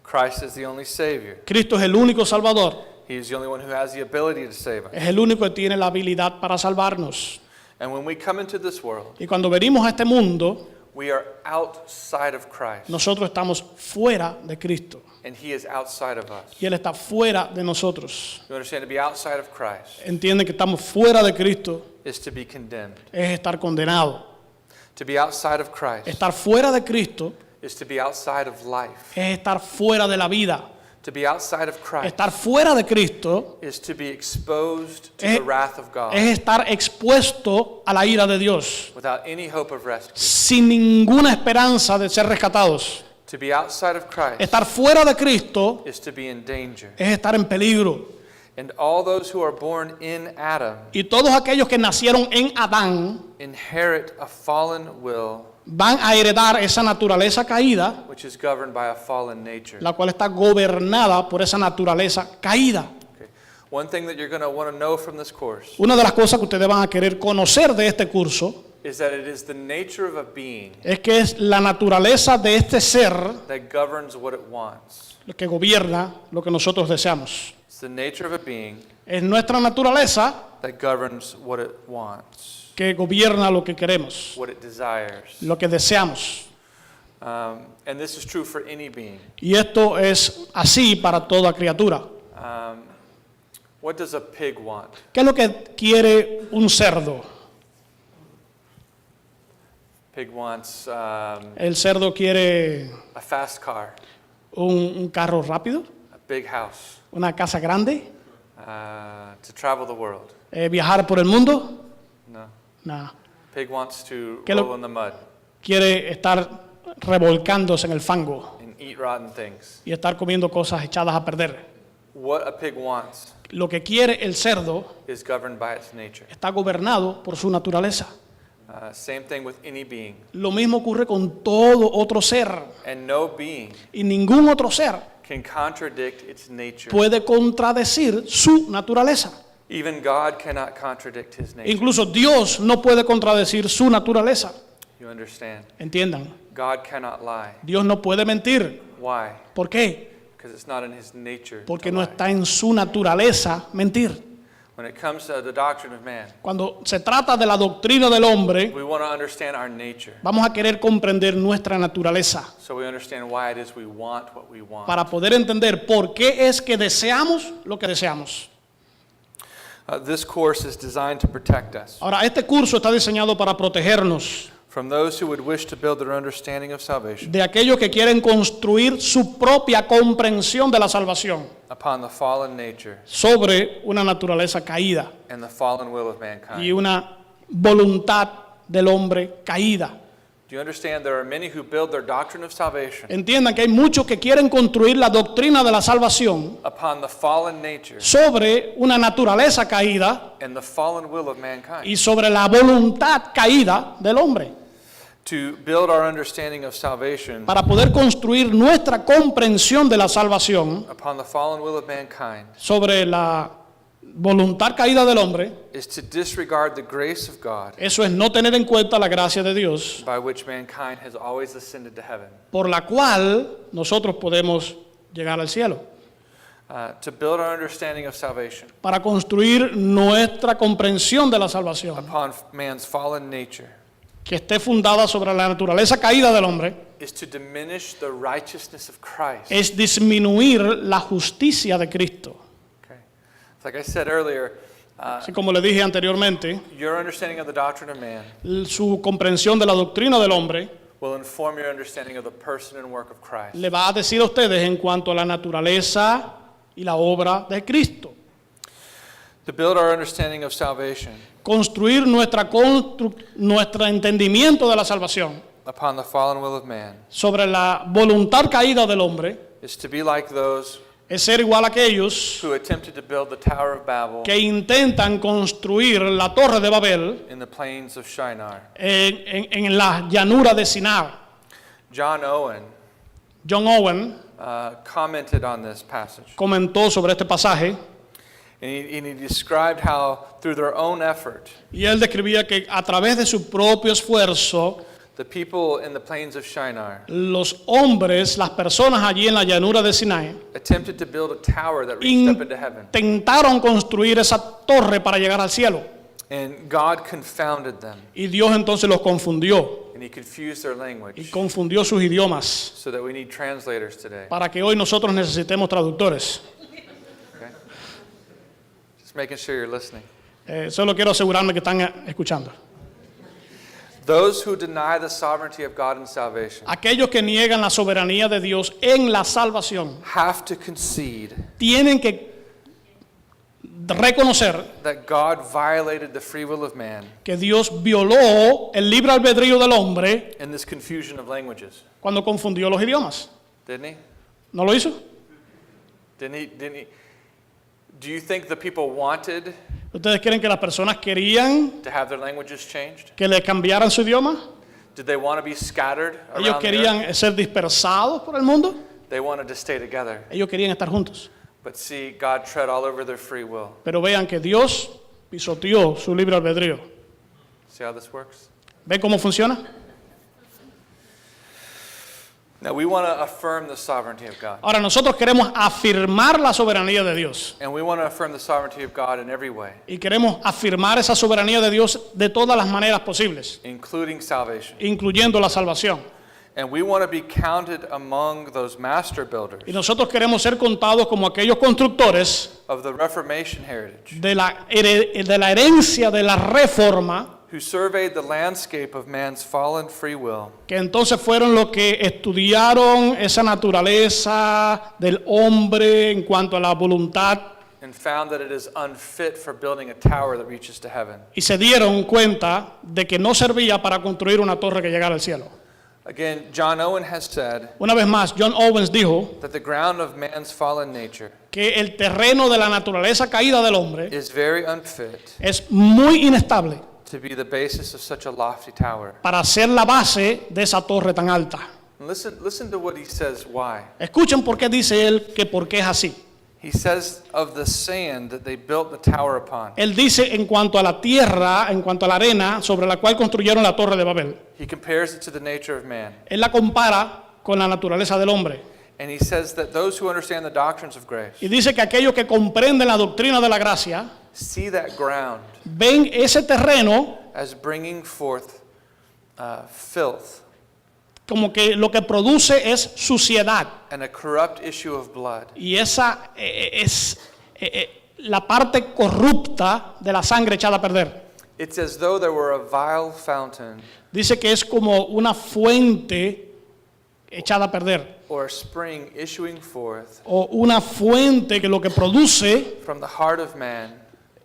Christ is the only Savior. Cristo es el único Salvador. He is the only one who has the ability to save us. Es el único que tiene la habilidad para salvarnos. And when we come into this world, Y cuando venimos a este mundo, we are outside of Christ, nosotros estamos fuera de Cristo. and He is outside of us. Y Él está fuera de nosotros. You understand, to be outside of Christ Entienden que estamos fuera de Cristo is to be condemned. es estar condenado. To be outside of Christ Estar fuera de Cristo is to be outside of life. es estar fuera de la vida. To be outside of Christ Estar fuera de Cristo is to be exposed to es, the wrath of God es estar expuesto a la ira de Dios, without any hope of rescue. sin ninguna esperanza de ser rescatados. To be outside of Christ Estar fuera de Cristo is to be in danger. es estar en peligro. And all those who are born in Adam Y todos aquellos que nacieron en Adán inherit a fallen will van a heredar esa naturaleza caída, which is governed by a fallen nature. la cual está gobernada por esa naturaleza caída. Okay. One thing that you're going to want to know from this course Una de las cosas que ustedes van a querer conocer de este curso is that it is the nature of a being es que es la naturaleza de este ser that governs what it wants. lo que gobierna lo que nosotros deseamos. It's the nature of a being Es nuestra naturaleza that governs what it wants, que gobierna lo que queremos, what it desires. lo que deseamos. And this is true for any being. Y esto es así para toda criatura. What does a pig want? ¿Qué es lo que quiere un cerdo? Pig wants El cerdo quiere a fast car, un carro rápido, a big house, una casa grande, to travel the world. viajar por el mundo. No. Nada. Pig wants to ¿Qué lo- roll in the mud Quiere estar revolcándose en el fango and eat rotten things. y estar comiendo cosas echadas a perder. What a pig wants Lo que quiere el cerdo is governed by its nature. está gobernado por su naturaleza. Same thing with any being. Lo mismo ocurre con todo otro ser. And no being Y ningún otro ser can contradict its nature. puede contradecir su naturaleza. Even God cannot contradict His nature. Incluso Dios no puede contradecir su naturaleza. You understand? Entiendan, God cannot lie. Dios no puede mentir. Why? ¿Por qué? Because it's not in His nature. Porque to no lie. está en su naturaleza mentir. When it comes to the doctrine of man, Cuando se trata de la doctrina del hombre, we want to understand our nature. vamos a querer comprender nuestra naturaleza So we understand why it is we want what we want. para poder entender por qué es que deseamos lo que deseamos. This course is designed to protect us Ahora, este curso está diseñado para protegernos from those who would wish to build their understanding of salvation de aquellos que quieren construir su propia comprensión de la salvación upon the fallen nature sobre una naturaleza caída and the fallen will of y mankind. una voluntad del hombre caída. Do you understand there are many who build their doctrine of salvation Entiendan que hay muchos que quieren construir la doctrina de la salvación upon the fallen nature sobre una naturaleza caída and the fallen will of mankind? y sobre la voluntad caída del hombre, To build our understanding of salvation para poder construir nuestra comprensión de la salvación upon the fallen will of mankind sobre la voluntad caída del hombre. is to disregard the grace of God Eso es no tener en cuenta la gracia de Dios, by which mankind has always ascended to heaven. por la cual nosotros podemos llegar al cielo. To build our understanding of salvation Para construir nuestra comprensión de la salvación, upon man's fallen nature que esté fundada sobre la naturaleza caída del hombre, is to diminish the righteousness of Christ. es disminuir la justicia de Cristo. Okay. It's like I said earlier, Así como le dije anteriormente, your understanding of the doctrine of man su comprensión de la doctrina del hombre will inform your understanding of the person and work of Christ. le va a decir a ustedes en cuanto a la naturaleza y la obra de Cristo. To build our understanding of salvation Construir nuestro entendimiento de la salvación upon the fallen will of man sobre la voluntad caída del hombre is to be like those es ser igual a aquellos who attempted to build the Tower of Babel que intentan construir la torre de Babel in the plains of Shinar. en la llanura de Sinar. John Owen John Owen commented on this passage, comentó sobre este pasaje and he described how through their own effort, y él describía que a través de su propio esfuerzo, the people in the plains of Shinar los hombres, las personas allí en la llanura de Sinai, attempted to build a tower that reached up into heaven, intentaron construir esa torre para llegar al cielo. and God confounded them, Y Dios entonces los confundió and He confused their y language, confundió sus idiomas so that we need translators today. para que hoy nosotros necesitemos traductores. Okay? Just making sure you're listening. Solo quiero asegurarme que están escuchando. Those who deny the sovereignty of God in salvation Aquellos que niegan la soberanía de Dios en la salvación have to concede tienen que reconocer that God violated the free will of man que Dios violó el libre albedrío del hombre in this confusion of languages. cuando confundió los idiomas. Didn't he? ¿No lo hizo? Didn't he? Do you think the people wanted ¿Ustedes creen que las personas querían to have their languages changed? que le cambiaran su idioma? Did they want to be scattered Ellos around the earth? querían ser dispersados por el mundo. They wanted to stay together. Ellos querían estar juntos. But see, God tread all over their free will. Pero vean que Dios pisoteó su libre albedrío. See how this works? ¿Ven cómo funciona? Now we want to affirm the sovereignty of God. Ahora nosotros queremos afirmar la soberanía de Dios. And we want to affirm the sovereignty of God in every way, Y queremos afirmar esa soberanía de Dios de todas las maneras posibles, including salvation. incluyendo la salvación. And we want to be counted among those master builders Y nosotros queremos ser contados como aquellos constructores of the Reformation heritage de la herencia de la reforma, who surveyed the landscape of man's fallen free will que entonces fueron los que estudiaron esa naturaleza del hombre en cuanto a la voluntad and found that it is unfit for building a tower that reaches to heaven. y se dieron cuenta de que no servía para construir una torre que llegara al cielo. Again, John Owen has said Una vez más, John Owens dijo that the ground of man's fallen nature que el terreno de la naturaleza caída del hombre is very unfit es muy inestable to be the basis of such a lofty tower. para ser la base de esa torre tan alta. And listen to what he says why. Escuchen por qué dice él que por qué es así. He says of the sand that they built the tower upon. Él dice en cuanto a la tierra, en cuanto a la arena sobre la cual construyeron la torre de Babel. He compares it to the nature of man. Él la compara con la naturaleza del hombre. And he says that those who understand the doctrines of grace Y dice que aquellos que comprenden la doctrina de la gracia see that ground ven ese terreno as bringing forth filth como que lo que produce es suciedad. and a corrupt issue of blood. Y esa es la parte corrupta de la sangre echada a perder. It's as though there were a vile fountain Dice que es como una fuente echada a perder. or a spring issuing forth O una fuente que lo que produce from the heart of man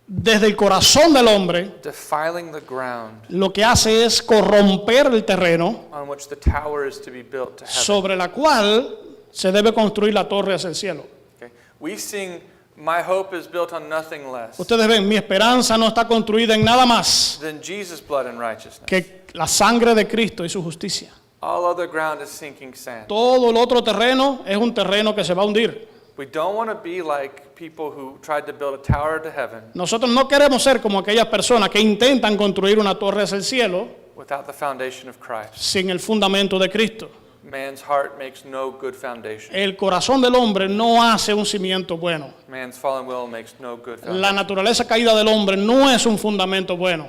desde el corazón del hombre, defiling the ground lo que hace es corromper el terreno on which the tower is to be built to heaven. sobre la cual se debe construir la torre hacia el cielo. Okay? We sing, my hope is built on nothing less Ustedes ven, mi esperanza no está construida en nada más than Jesus' blood and righteousness. que la sangre de Cristo y su justicia. All other ground is sinking sand. Todo el otro terreno es un terreno que se va a hundir. We don't want to be like people who tried to build a tower to heaven Nosotros no queremos ser como aquellas personas que intentan construir una torre hacia el cielo without the foundation of Christ. sin el fundamento de Cristo. Man's heart makes no good foundation. El corazón del hombre no hace un cimiento bueno. Man's fallen will makes no good La foundation. naturaleza caída del hombre no es un fundamento bueno.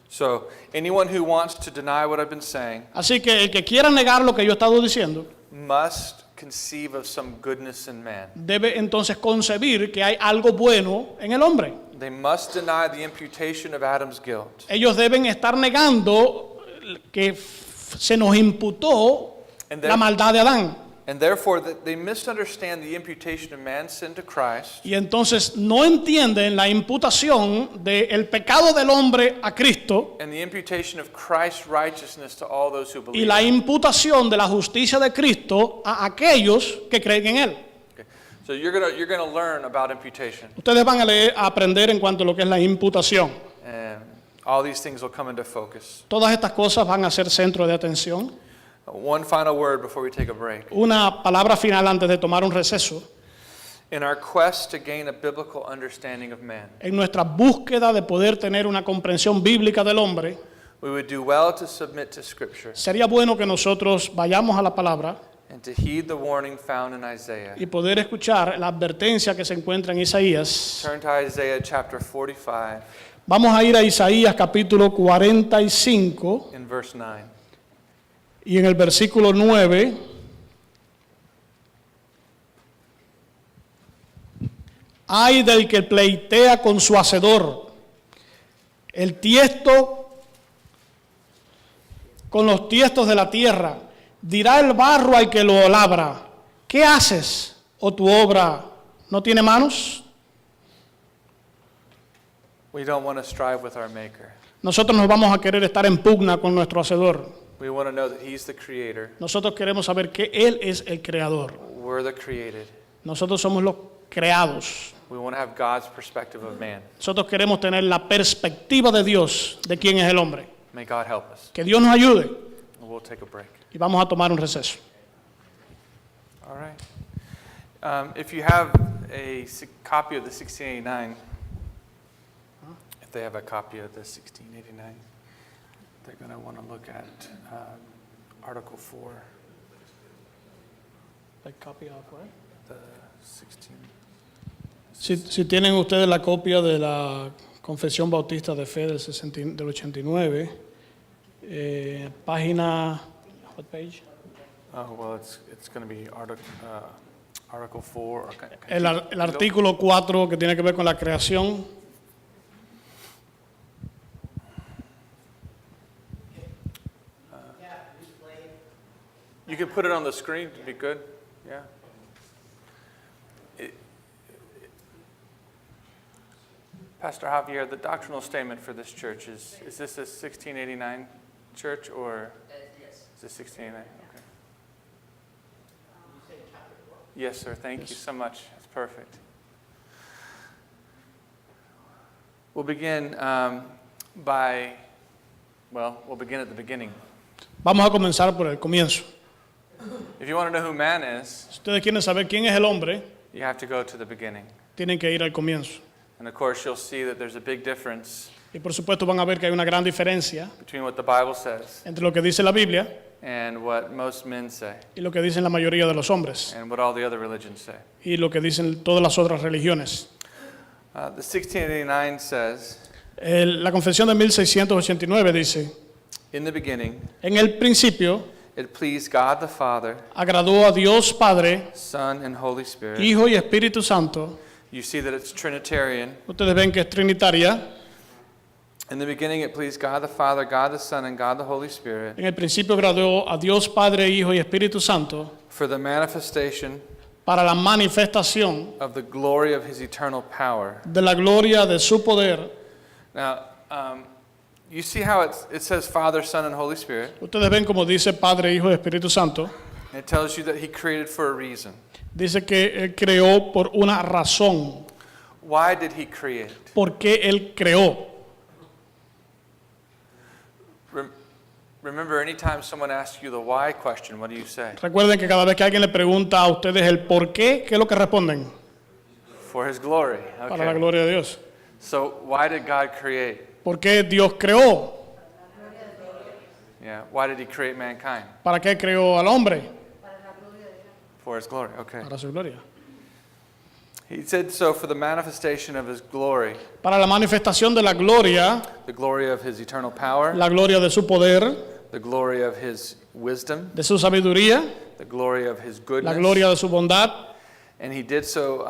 So, anyone who wants to deny what I've been saying Así que el que quiera negar lo que yo he estado diciendo, must conceive of some goodness in man. debe entonces concebir que hay algo bueno en el hombre. They must deny the imputation of Adam's guilt. Ellos deben estar negando que se nos imputó And la there- maldad de Adán. And therefore, they misunderstand the imputation of man's sin to Christ Y entonces no entienden la imputación del pecado del hombre a Cristo and the imputation of Christ's righteousness to all those who y believe. la imputación de la justicia de Cristo a aquellos que creen en Él. Okay. So you're gonna learn about imputation, Ustedes van a aprender en cuanto a lo que es la imputación. and all these things will come into focus. Todas estas cosas van a ser centro de atención. One final word before we take a break. Una palabra final antes de tomar un receso. In our quest to gain a biblical understanding of man, En nuestra búsqueda de poder tener una comprensión bíblica del hombre, we would do well to submit to Scripture sería bueno que nosotros vayamos a la palabra and to heed the warning found in Isaiah. y poder escuchar la advertencia que se encuentra en Isaías. Turn to Isaiah chapter 45 Vamos a ir a Isaías capítulo 45 in verse 9. y en el versículo 9 ay del que pleitea con su hacedor, el tiesto con los tiestos de la tierra, dirá el barro al que lo labra, ¿qué haces? ¿O tu obra no tiene manos? We don't want to strive with our Maker. Nosotros nos vamos a querer estar en pugna con nuestro hacedor. We want to know that He's the Creator. Nosotros queremos saber que Él es el creador. We're the created. Nosotros somos los creados. We want to have God's perspective of man. Nosotros queremos tener la perspectiva de Dios, de quién es el hombre. May God help us. Que Dios nos ayude We'll take a break. y vamos a tomar un receso. All right. If you have a copy of the 1689, if they have a copy of the 1689, they're going to want to look at Article 4, the 16. Si tienen ustedes la copia de la Confesión Bautista de Fe del 89, página, what page? Oh, well, it's going to be Article 4. Or El artículo 4 que tiene que ver con la creación. You can put it on the screen to be good. Yeah. Pastor Javier, the doctrinal statement for this church is this a 1689 church or is it 1689? Okay. Yes, sir. Thank you so much. That's perfect. We'll begin we'll begin at the beginning. Vamos a comenzar por el comienzo. If you want to know who man is, Si ustedes quieren saber quién es el hombre, you have to go to the beginning. tienen que ir al comienzo. And of course, you'll see that there's a big difference Y por supuesto van a ver que hay una gran diferencia between what the Bible says entre lo que dice la Biblia and what most men say y lo que dicen la mayoría de los hombres and what all the other religions say. y lo que dicen todas las otras religiones. The 1689 says, La Confesión de 1689 dice, in the beginning, en el principio it pleased God the Father, agradó a Dios Padre, Son, and Holy Spirit. Hijo y Espíritu Santo. You see that it's Trinitarian. Ustedes ven que es trinitaria. In the beginning, it pleased God the Father, God the Son, and God the Holy Spirit En el principio agradó a Dios Padre, Hijo y Espíritu Santo for the manifestation para la manifestación of the glory of his eternal power. de la gloria de su poder. Now, you see how it says Father, Son, and Holy Spirit. Ustedes ven como dice Padre, Hijo y Espíritu Santo. And it tells you that he created for a reason. Dice que Él creó por una razón. Why did he create? ¿Por qué Él creó? Remember, anytime someone asks you the why question, what do you say? Recuerden que cada vez que alguien le pregunta a ustedes el por qué, ¿qué es lo que responden? For his glory. Para la Okay. gloria de Dios. So why did God create? ¿Por qué Dios creó? Yeah. Why did he create mankind? ¿Para qué creó al hombre? For his glory. Okay. Para su gloria. He said so for the manifestation of his glory, Para la manifestación de la gloria, the glory of his eternal power, la gloria de su poder, the glory of his wisdom, de su sabiduría, the glory of his la goodness. gloria de su bondad. And he did so,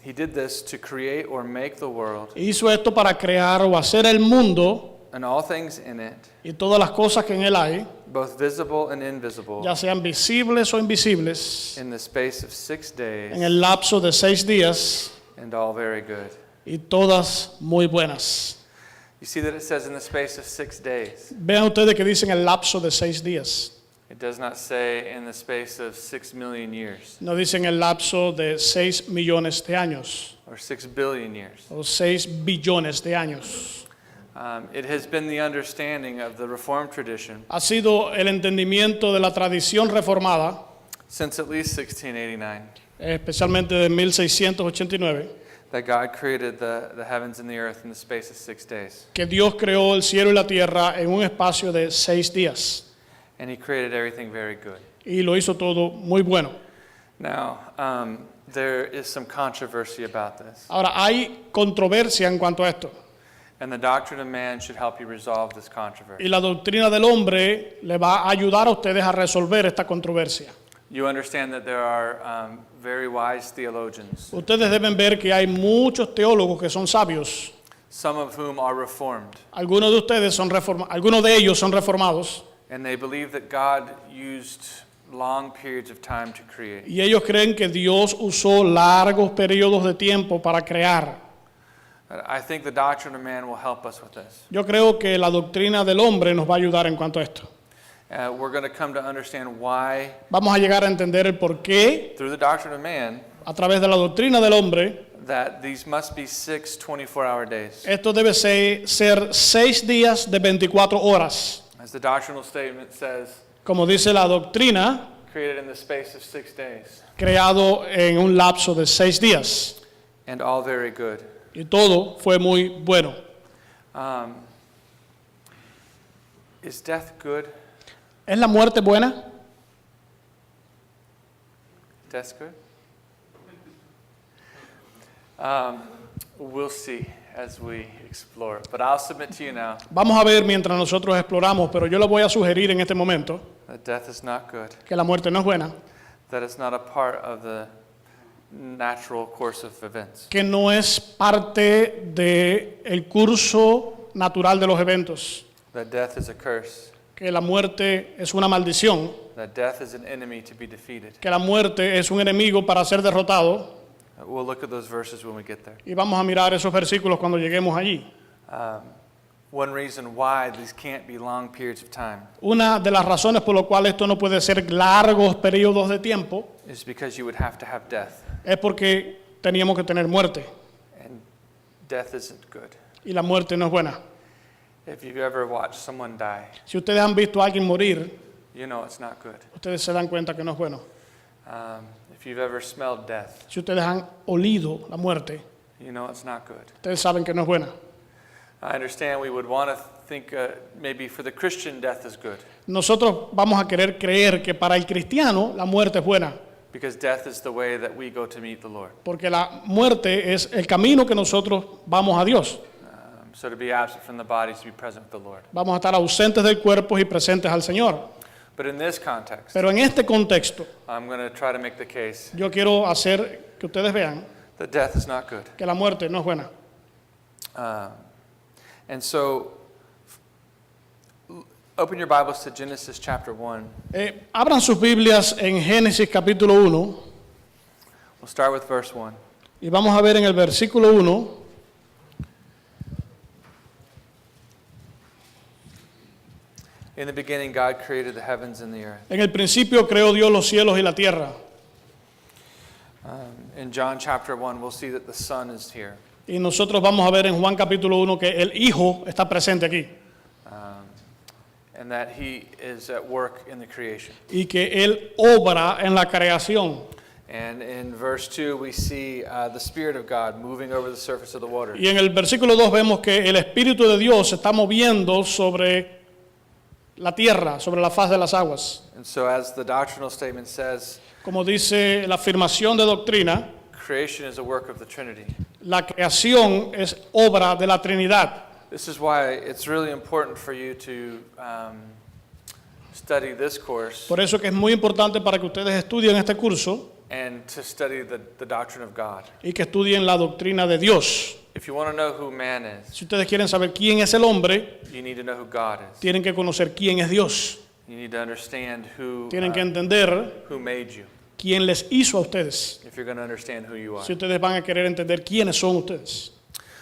he did this to create or make the world Hizo esto para crear o hacer el mundo and all things in it, y todas las cosas que en él hay, both visible and invisible, ya sean visibles o invisibles, in the space of 6 days, en el lapso de 6 días and all very good. y todas muy buenas. You see that it says in the space of 6 days. Vean ustedes que dicen el lapso de 6 días. It does not say in the space of 6 million years No dicen el lapso de 6 millones de años or 6 billion years. o 6 billones de años. It has been the understanding of the Reformed tradition Ha sido el entendimiento de la tradición reformada, since at least 1689 especialmente de 1689, that God created the heavens and the earth in the space of 6 days. que Dios creó el cielo y la tierra en un espacio de 6 días And he created everything very good. y lo hizo todo muy bueno. Now, there is some controversy about this. Ahora, hay controversia en cuanto a esto And the doctrine of man should help you resolve this controversy. y la doctrina del hombre le va a ayudar a ustedes a resolver esta controversia. You understand that there are very wise theologians, Ustedes deben ver que hay muchos teólogos que son sabios. some of whom are reformed. Algunos de ustedes son algunos de ellos son reformados And they believe that God used long periods of time to create. y ellos creen que Dios usó largos periodos de tiempo para crear. I think the doctrine of man will help us with this. Yo creo que la doctrina del hombre nos va a ayudar en cuanto a esto. We're going to come to understand why, Vamos a llegar a entender el por qué, through the doctrine of man, a través de la doctrina del hombre, that these must be 6 24-hour days. esto debe ser 6 días de 24 horas. As the doctrinal statement says, Como dice la doctrina, created in the space of 6 days, creado en un lapso de 6 días. and all very good. Y todo fue muy bueno. Is death good? ¿Es la muerte buena? Death's good? We'll see as we explore. But I'll submit to you now Vamos a ver mientras nosotros exploramos, pero yo le voy a sugerir en este momento that death is not good, que la muerte no es buena, that it's not a part of the natural course of events. que no es parte del curso natural de los eventos, That death is a curse, que la muerte es una maldición, that death is an enemy to be defeated. que la muerte es un enemigo para ser derrotado, We'll look at those verses when we get there. y vamos a mirar esos versículos cuando lleguemos allí. One reason why these can't be long periods of time Una de las razones por las cuales esto no puede ser largos periodos de tiempo is because you would have to have death, es porque teníamos que tener muerte, and death isn't good. y la muerte no es buena. If you've ever watched someone die, Si ustedes han visto a alguien morir, you know it's not good. ustedes se dan cuenta que no es bueno. If you've ever smelled death, Si ustedes han olido la muerte, you know it's not good. ustedes saben que no es buena. I understand we would want to think maybe for the Christian death is good, Nosotros vamos a querer creer que para el cristiano la muerte es buena, because death is the way that we go to meet the Lord. porque la muerte es el camino que nosotros vamos a Dios. So to be absent from the body is to be present with the Lord. Vamos a estar ausentes del cuerpo y presentes al Señor. But in this context, Pero en este contexto, I'm going to try to make the case yo quiero hacer que ustedes vean that death is not good. que la muerte no es buena. And so, open your Bibles to Genesis chapter 1. Abran sus Biblias en Génesis capítulo 1. We'll start with verse 1. Y vamos a ver en el versículo 1, In the beginning, God created the heavens and the earth. en el principio creó Dios los cielos y la tierra. In John chapter 1, we'll see that the Son is here. Y nosotros vamos a ver en Juan capítulo 1 que el Hijo está presente aquí And that he is at work in the creation. y que Él obra en la creación. And in verse 2, we see the Spirit of God moving over the surface of the water. Y en el versículo 2 vemos que el Espíritu de Dios se está moviendo sobre la tierra, sobre la faz de las aguas. And so, as the doctrinal statement says, Como dice la afirmación de doctrina, creation is a work of the Trinity. la creación es obra de la Trinidad. This is why it's really important for you to study this course Por eso que es muy importante para que ustedes estudien este curso and to study the doctrine of God. y que estudien la doctrina de Dios. If you want to know who man is, Si ustedes quieren saber quién es el hombre, you need to know who God is. tienen que conocer quién es Dios. You need to understand Tienen que entender who made you, quién les hizo a ustedes. if you're going to understand who you are. Si ustedes van a querer entender quiénes son ustedes.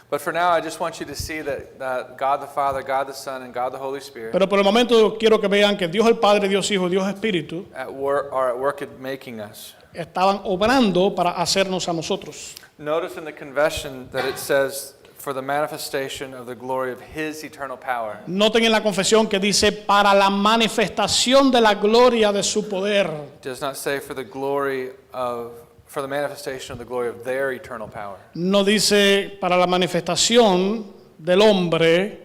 But for now, I just want you to see that God the Father, God the Son, and God the Holy Spirit Pero por el momento quiero que vean que Dios el Padre, Dios Hijo, Dios Espíritu are at work at making us. estaban obrando para hacernos a nosotros. Notice in the confession that it says, for the manifestation of the glory of His eternal power. Noten en la confesión que dice para la manifestación de la gloria de su poder. It does not say for the manifestation of the glory of their eternal power. No dice para la manifestación del hombre.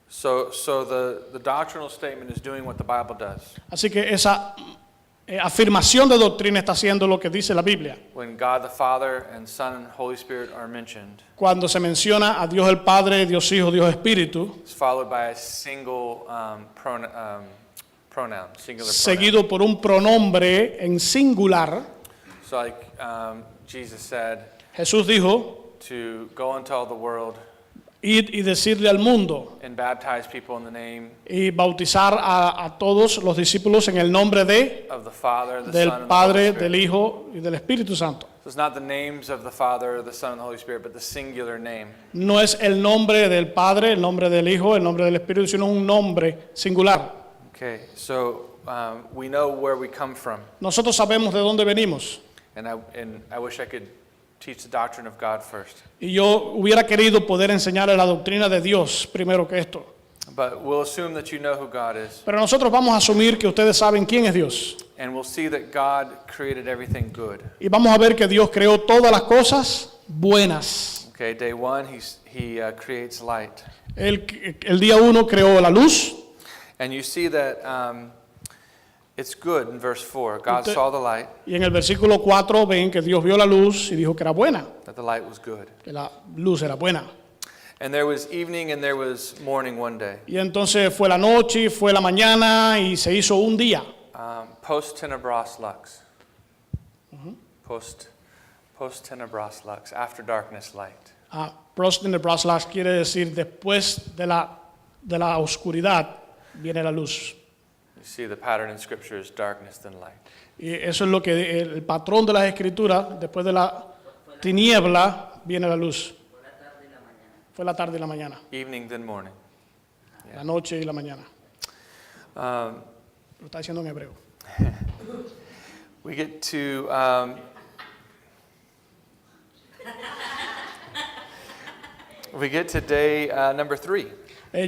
So the doctrinal statement is doing what the Bible does. Así que esa afirmación de doctrina está haciendo lo que dice la Biblia. When God the Father and Son and Holy Spirit are mentioned, Cuando se menciona a Dios el Padre, Dios Hijo, Dios Espíritu, it's followed by a single pronoun, singular pronoun. seguido por un pronombre en singular. So like Jesus said, Jesús dijo, to go into all the world id y decirle al mundo and baptize people in the name y bautizar a todos los discípulos en el nombre of the Father, the Son, del and the Holy Padre, Spirit. del Hijo y del Espíritu Santo. So it's not the names of the Father, the Son, and the Holy Spirit, but the singular name. No es el nombre del Padre, el nombre del Hijo, el nombre del Espíritu, sino un nombre singular. Okay, so we know where we come from, Nosotros sabemos de dónde venimos. and I wish I could teach the doctrine of God first. Y yo hubiera querido poder enseñarle la doctrina de Dios primero que esto. But we'll assume that you know who God is, Pero nosotros vamos a asumir que ustedes saben quién es Dios. and we'll see that God created everything good. Y vamos a ver que Dios creó todas las cosas buenas. Okay, day one, He creates light, El día 1 creó la luz. and you see that it's good in verse 4. God Usted- saw the light, Y en el versículo 4 ven que Dios vio la luz y dijo que era buena, that the light was good. que la luz era buena. And there was evening and there was morning one day. Y entonces fue la noche, y fue la mañana y se hizo un día. Post tenebras lux. Post tenebras lux. After darkness, light. Prost in the Braslash quiere decir después de la oscuridad viene la luz. You see the pattern in Scripture is darkness then light. Y eso es lo que el patrón de las escrituras, después de la tiniebla viene la luz. Fue la tarde y la mañana, Evening then morning. la noche y la mañana. Um, Lo está diciendo en hebreo. we get to day number 3,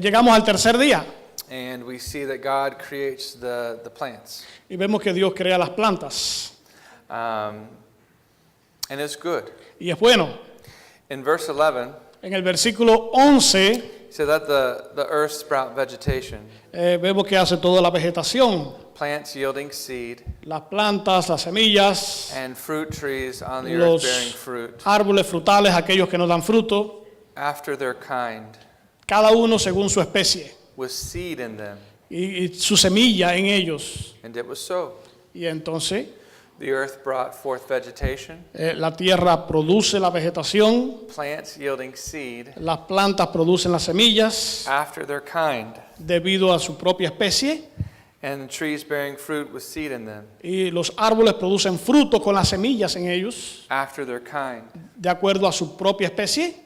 Llegamos al tercer día and we see that God creates the plants, y vemos que Dios crea las plantas. and it's good. Y es bueno. In verse 11, En el versículo 11 so that the earth sprout vegetation, vemos que hace toda la vegetación, plants yielding seed, las plantas, las semillas, and fruit trees on the los earth bearing fruit árboles frutales, aquellos que nos dan fruto, after their kind, cada uno según su especie with seed in them. y su semilla en ellos. And it was so. Y entonces The earth brought forth vegetation, la tierra produce la vegetación, plants yielding seed las plantas producen las semillas after their kind, debido a su propia especie And trees bearing fruit with seed in them, y los árboles producen frutos con las semillas en ellos, after their kind. de acuerdo a su propia especie.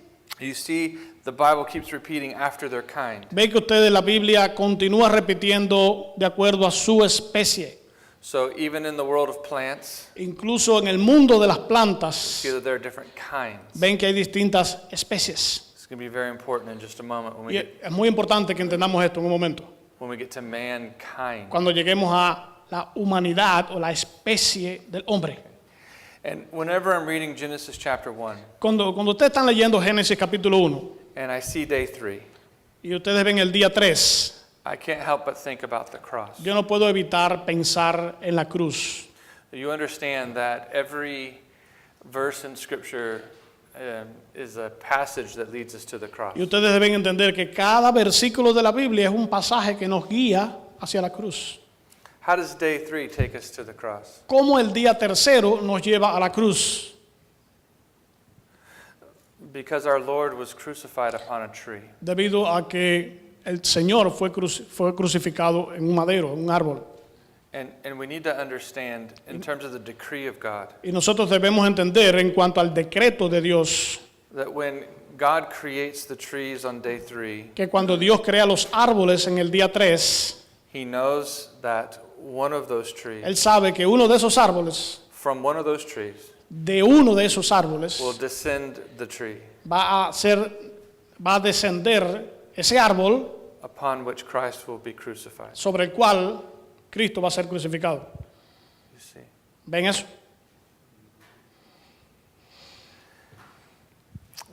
You see, the Bible keeps repeating after their kind. Ve que ustedes la Biblia continúa repitiendo de acuerdo a su especie. So even in the world of plants, Incluso en el mundo de las plantas, see that there are different kinds. ven que hay distintas especies. It's going to be very important in just a moment when Y es muy importante que entendamos esto en un momento. we get to mankind. Cuando lleguemos a la humanidad o la especie del hombre. And whenever I'm reading Genesis chapter 1, Cuando ustedes están leyendo Génesis capítulo 1 and I see day 3, y ustedes ven el día 3, I can't help but think about the cross. yo no puedo evitar pensar en la cruz. You understand that every verse in Scripture is a passage that leads us to the cross. Y ustedes deben entender que cada versículo de la Biblia es un pasaje que nos guía hacia la cruz. How does day 3 take us to the cross? ¿Cómo el día tercero nos lleva a la cruz? Because our Lord was crucified upon a tree. Debido a que el Señor fue crucificado en un madero, en un árbol. And we need to understand in terms of the decree of God Y nosotros debemos entender en cuanto al decreto de Dios, that when God creates the trees on day 3, que cuando Dios crea los árboles en el día 3, He knows that one of those trees, Él sabe que uno de esos árboles, from one of those trees, de uno de esos árboles, will descend the tree va a descender ese árbol upon which Christ will be crucified. sobre el cual Cristo va a ser crucificado. You see. ¿Ven eso?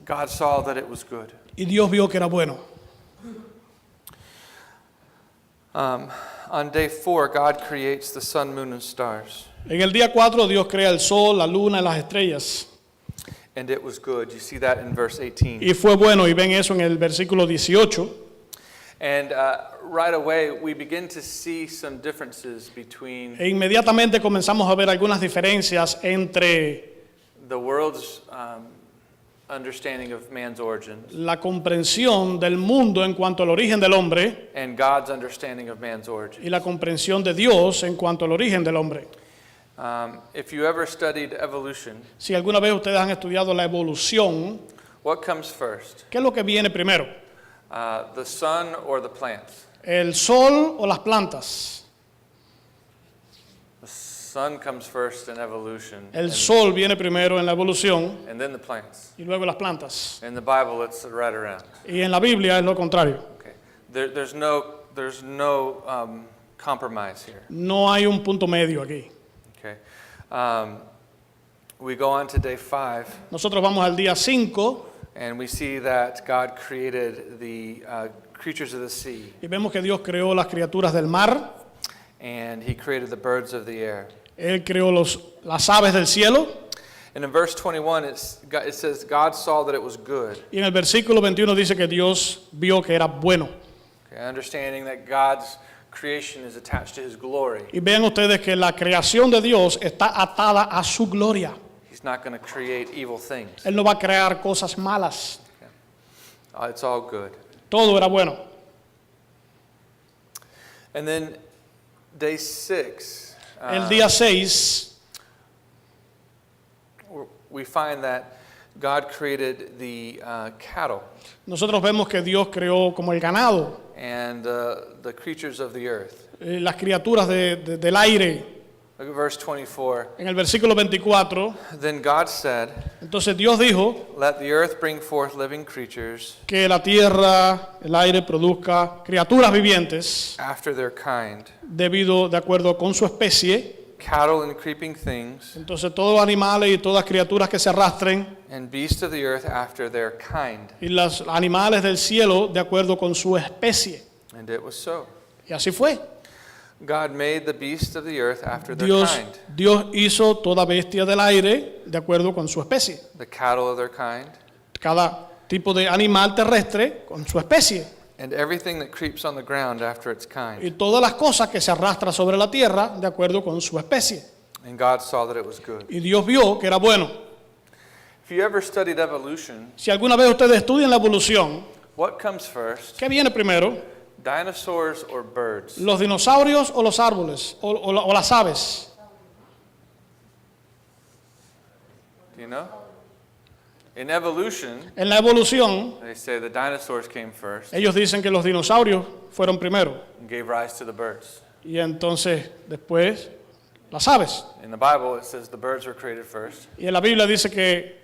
God saw that it was good. Y Dios vio que era bueno. On day 4, God creates the sun, moon, and stars. En el día 4 Dios crea el sol, la luna y las estrellas. And it was good. You see that in verse 18. Y fue bueno, y ven eso en el versículo 18. And right away, we begin to see some differences between E inmediatamente comenzamos a ver algunas diferencias entre the world's understanding of man's origin la comprensión del mundo en cuanto al origen del hombre and God's understanding of man's origin. y la comprensión de Dios en cuanto al origen del hombre. If you ever studied evolution, Si alguna vez ustedes han estudiado la evolución, what comes first? ¿qué es lo que viene primero? The sun or the plants? ¿El sol o las plantas? The sun comes first in evolution, El sol viene primero en la evolución and then the plants. y luego las plantas. In the Bible, it's right around. Y en la Biblia es lo contrario. Okay. There's no compromise here. No hay un punto medio aquí. Okay. We go on to day 5, Nosotros vamos al día 5 and we see that God created the creatures of the sea, y vemos que Dios creó las criaturas del mar, and He created the birds of the air. Él creó las aves del cielo, And in verse 21, it says, God saw that it was good. y en el versículo 21 dice que Dios vio que era bueno. Okay, understanding that God's creation is attached to His glory. Y vean ustedes que la creación de Dios está atada a su gloria. He's not going to create evil things. Él no va a crear cosas malas. It's all good. Todo era bueno. And then day 6, El día 6, we find that God created the cattle nosotros vemos que Dios creó como el ganado, and the creatures of the earth. las criaturas del aire. Look at verse 24. En el versículo 24, Then God said, entonces Dios dijo let the earth bring forth living creatures que la tierra, el aire produzca criaturas vivientes after their kind, de acuerdo con su especie. cattle and creeping things, Entonces todos los animales y todas criaturas que se arrastren and beasts of the earth after their kind. y los animales del cielo de acuerdo con su especie. And it was so. Y así fue. God made the beasts of the earth after their kind, Dios hizo toda bestia del aire de acuerdo con su especie. the cattle of their kind, Cada tipo de animal terrestre con su especie. and everything that creeps on the ground after its kind. Y todas las cosas que se arrastran sobre la tierra de acuerdo con su especie. And God saw that it was good. Y Dios vio que era bueno. If you ever studied evolution, Si alguna vez ustedes estudian la evolución, what comes first? ¿qué viene primero? Dinosaurs or birds? ¿Los dinosaurios o los árboles? ¿O las aves? Do you know? In evolution, En la evolución, they say the dinosaurs came first ellos dicen que los dinosaurios fueron primero and gave rise to the birds. y entonces después las aves. In the Bible, it says the birds were created first, Y en la Biblia dice que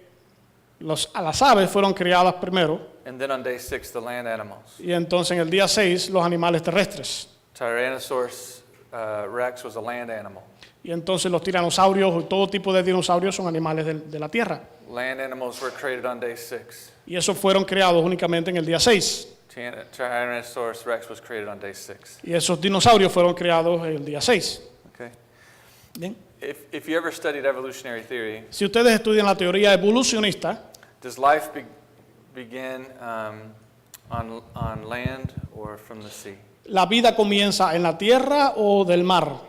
las aves fueron criadas primero and then on day 6, the land animals. y entonces en el día 6 los animales terrestres. Tyrannosaurus Rex was a land animal. Y entonces los tiranosaurios y todo tipo de dinosaurios son animales de la tierra. Land animals were created on day 6. Y esos fueron creados únicamente en el día 6. Tyrannosaurus Rex was created on day 6. Y esos dinosaurios fueron creados en el día 6. Okay. Bien. If you ever studied evolutionary theory, Si ustedes estudian la teoría evolucionista, does life begin on land or from the sea? ¿la vida comienza en la tierra o del mar?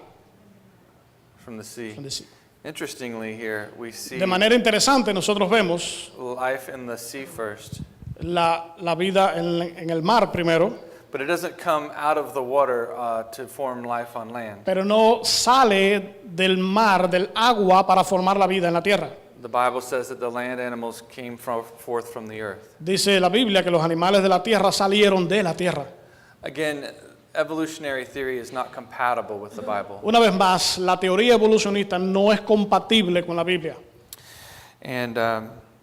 From the sea. From the sea. Interestingly, here we see De manera interesante, nosotros vemos life in the sea first, la vida en el mar primero, but it doesn't come out of the water to form life on land. pero no sale del mar, del agua, para formar la vida en la tierra. The Bible says that the land animals came forth from the earth. Dice la Biblia que los animales de la tierra salieron de la tierra. Again, evolutionary theory is not compatible with the Bible. Una vez más, la teoría evolucionista no es compatible con la Biblia. And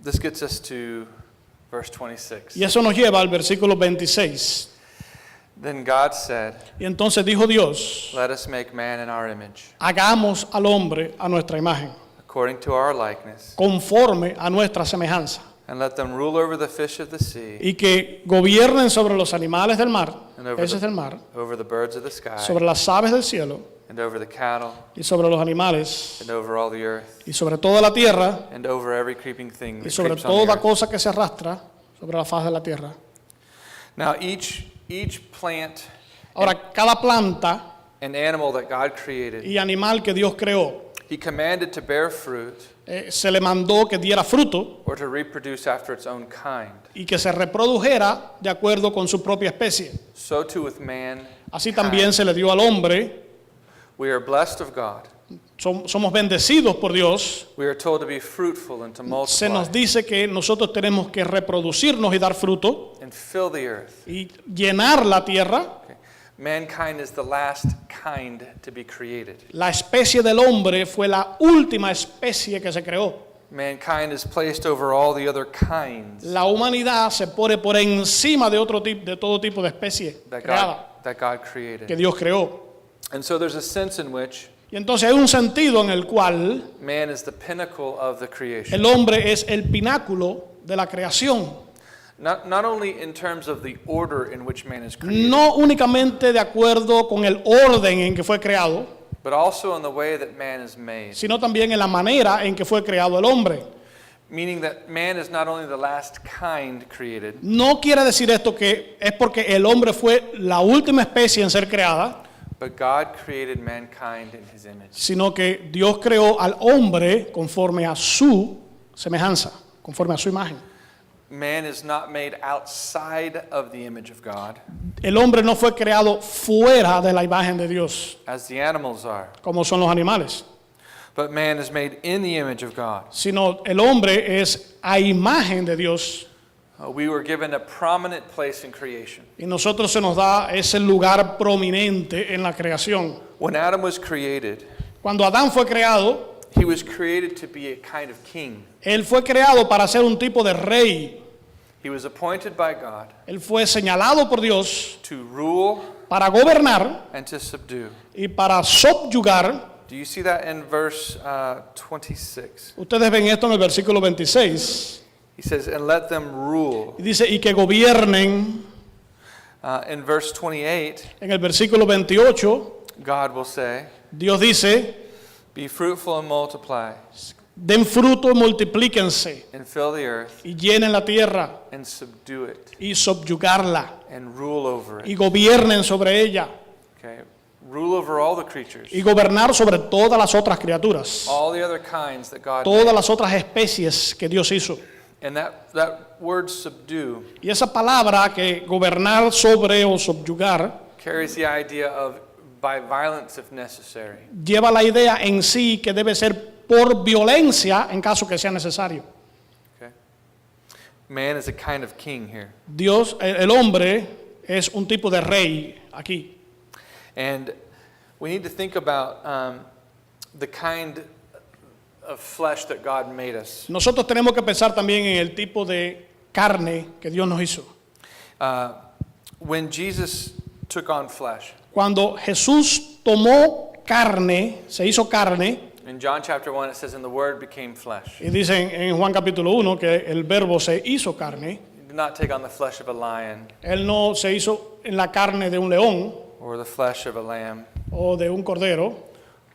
this gets us to verse 26. Y eso nos lleva al versículo 26. Then God said, Y entonces dijo Dios, let us make man in our image, hagamos al hombre a nuestra imagen, according to our likeness, conforme a nuestra semejanza, and let them rule over the fish of the sea, y que gobiernen sobre los animales del mar, and over peces del mar, over the birds of the sky, sobre las aves del cielo, and over the cattle, y sobre los animales, and over all the earth, y sobre toda la tierra, and over every creeping thing y that sobre creeps on the toda earth. cosa que se arrastra sobre la faz de la tierra. Now each plant Ahora, cada planta and animal that God created, y animal que Dios creó, He commanded to bear fruit se le mandó que diera fruto or to reproduce after its own kind. y que se reprodujera de acuerdo con su propia especie. So too with man. Así también se le dio al hombre. We are blessed of God. Somos bendecidos por Dios. We are told to be fruitful and to Se multiply nos dice que nosotros tenemos que reproducirnos y dar fruto and fill the earth. y llenar la tierra. Okay. Mankind is the last kind to be created. La especie del hombre fue la última especie que se creó. Mankind is placed over all the other kinds La humanidad se pone por encima de todo tipo de especie creada that God que created. Dios creó. And so there's a sense in which Y entonces hay un sentido en el cual man is the pinnacle of the creation. el hombre es el pináculo de la creación. Not only in terms of the order in which man is created, No únicamente de acuerdo con el orden en que fue creado, but also in the way that man is made. sino también en la manera en que fue creado el hombre. Meaning that man is not only the last kind created, No quiere decir esto que es porque el hombre fue la última especie en ser creada, but God created mankind in his image. sino que Dios creó al hombre conforme a su semejanza, conforme a su imagen. Man is not made outside of the image of God, El hombre no fue creado fuera de la imagen de Dios, as the animals are, como son los animales, but man is made in the image of God. sino el hombre es a imagen de Dios. We were given a prominent place in creation. Y nosotros se nos da ese lugar prominente en la creación. When Adam was created, Cuando Adán fue creado, he was created to be a kind of king. él fue creado para ser un tipo de rey. He was appointed by God Él fue señalado por Dios to rule para gobernar and to subdue. y para subyugar. Do you see that in verse 26? Ustedes ven esto en el versículo 26. He says, and let them rule. Y dice, y que gobiernen. In verse 28, En el versículo 28, God will say, Dios dice, be fruitful and multiply, den fruto y multiplíquense and fill the earth, y llenen la tierra and subdue it, y subyugarla and rule over y it. gobiernen sobre ella Okay? Rule over all the creatures, y gobernar sobre todas las otras criaturas, all the other kinds that God todas made. las otras especies que Dios hizo. And that word subdue Y esa palabra que gobernar sobre o subyugar carries the idea of by violence if necessary. lleva la idea en sí que debe ser por violencia en caso que sea necesario. Okay? Man is a kind of king here. Dios, el hombre es un tipo de rey aquí. And we need to think about the kind of flesh that God made us. Nosotros tenemos que pensar también en el tipo de carne que Dios nos hizo. When Jesus took on flesh, Cuando Jesús tomó carne, se hizo carne, in John chapter 1 it says, and the word became flesh. y dicen en Juan capítulo 1 que el verbo se hizo carne. He did not take on the flesh of a lion Él no se hizo en la carne de un león or the flesh of a lamb o de un cordero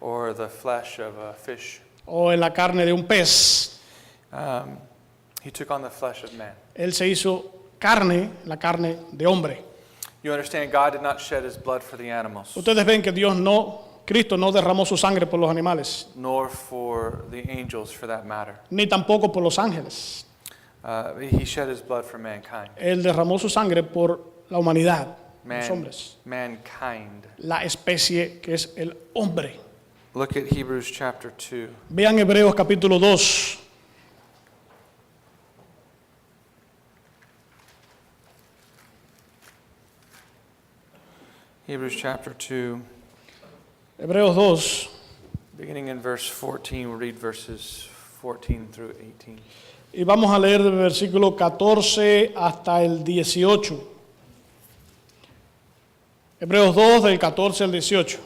or the flesh of a fish. o en la carne de un pez. He took on the flesh of man. Él se hizo carne, la carne de hombre. You understand, God did not shed his blood for the animals, Ustedes ven que Cristo no derramó su sangre por los animales, nor for the angels for that matter. ni tampoco por los ángeles. He shed his blood for mankind. Él derramó su sangre por la humanidad, los hombres, Mankind. la especie que es el hombre. Look at Hebrews chapter 2. Vean Hebreos capítulo 2. Hebrews chapter 2, Hebreos 2. beginning in verse 14, we'll read verses 14 through 18. Y vamos a leer del versículo 14 hasta el 18. Hebreos 2, del 14 al 18.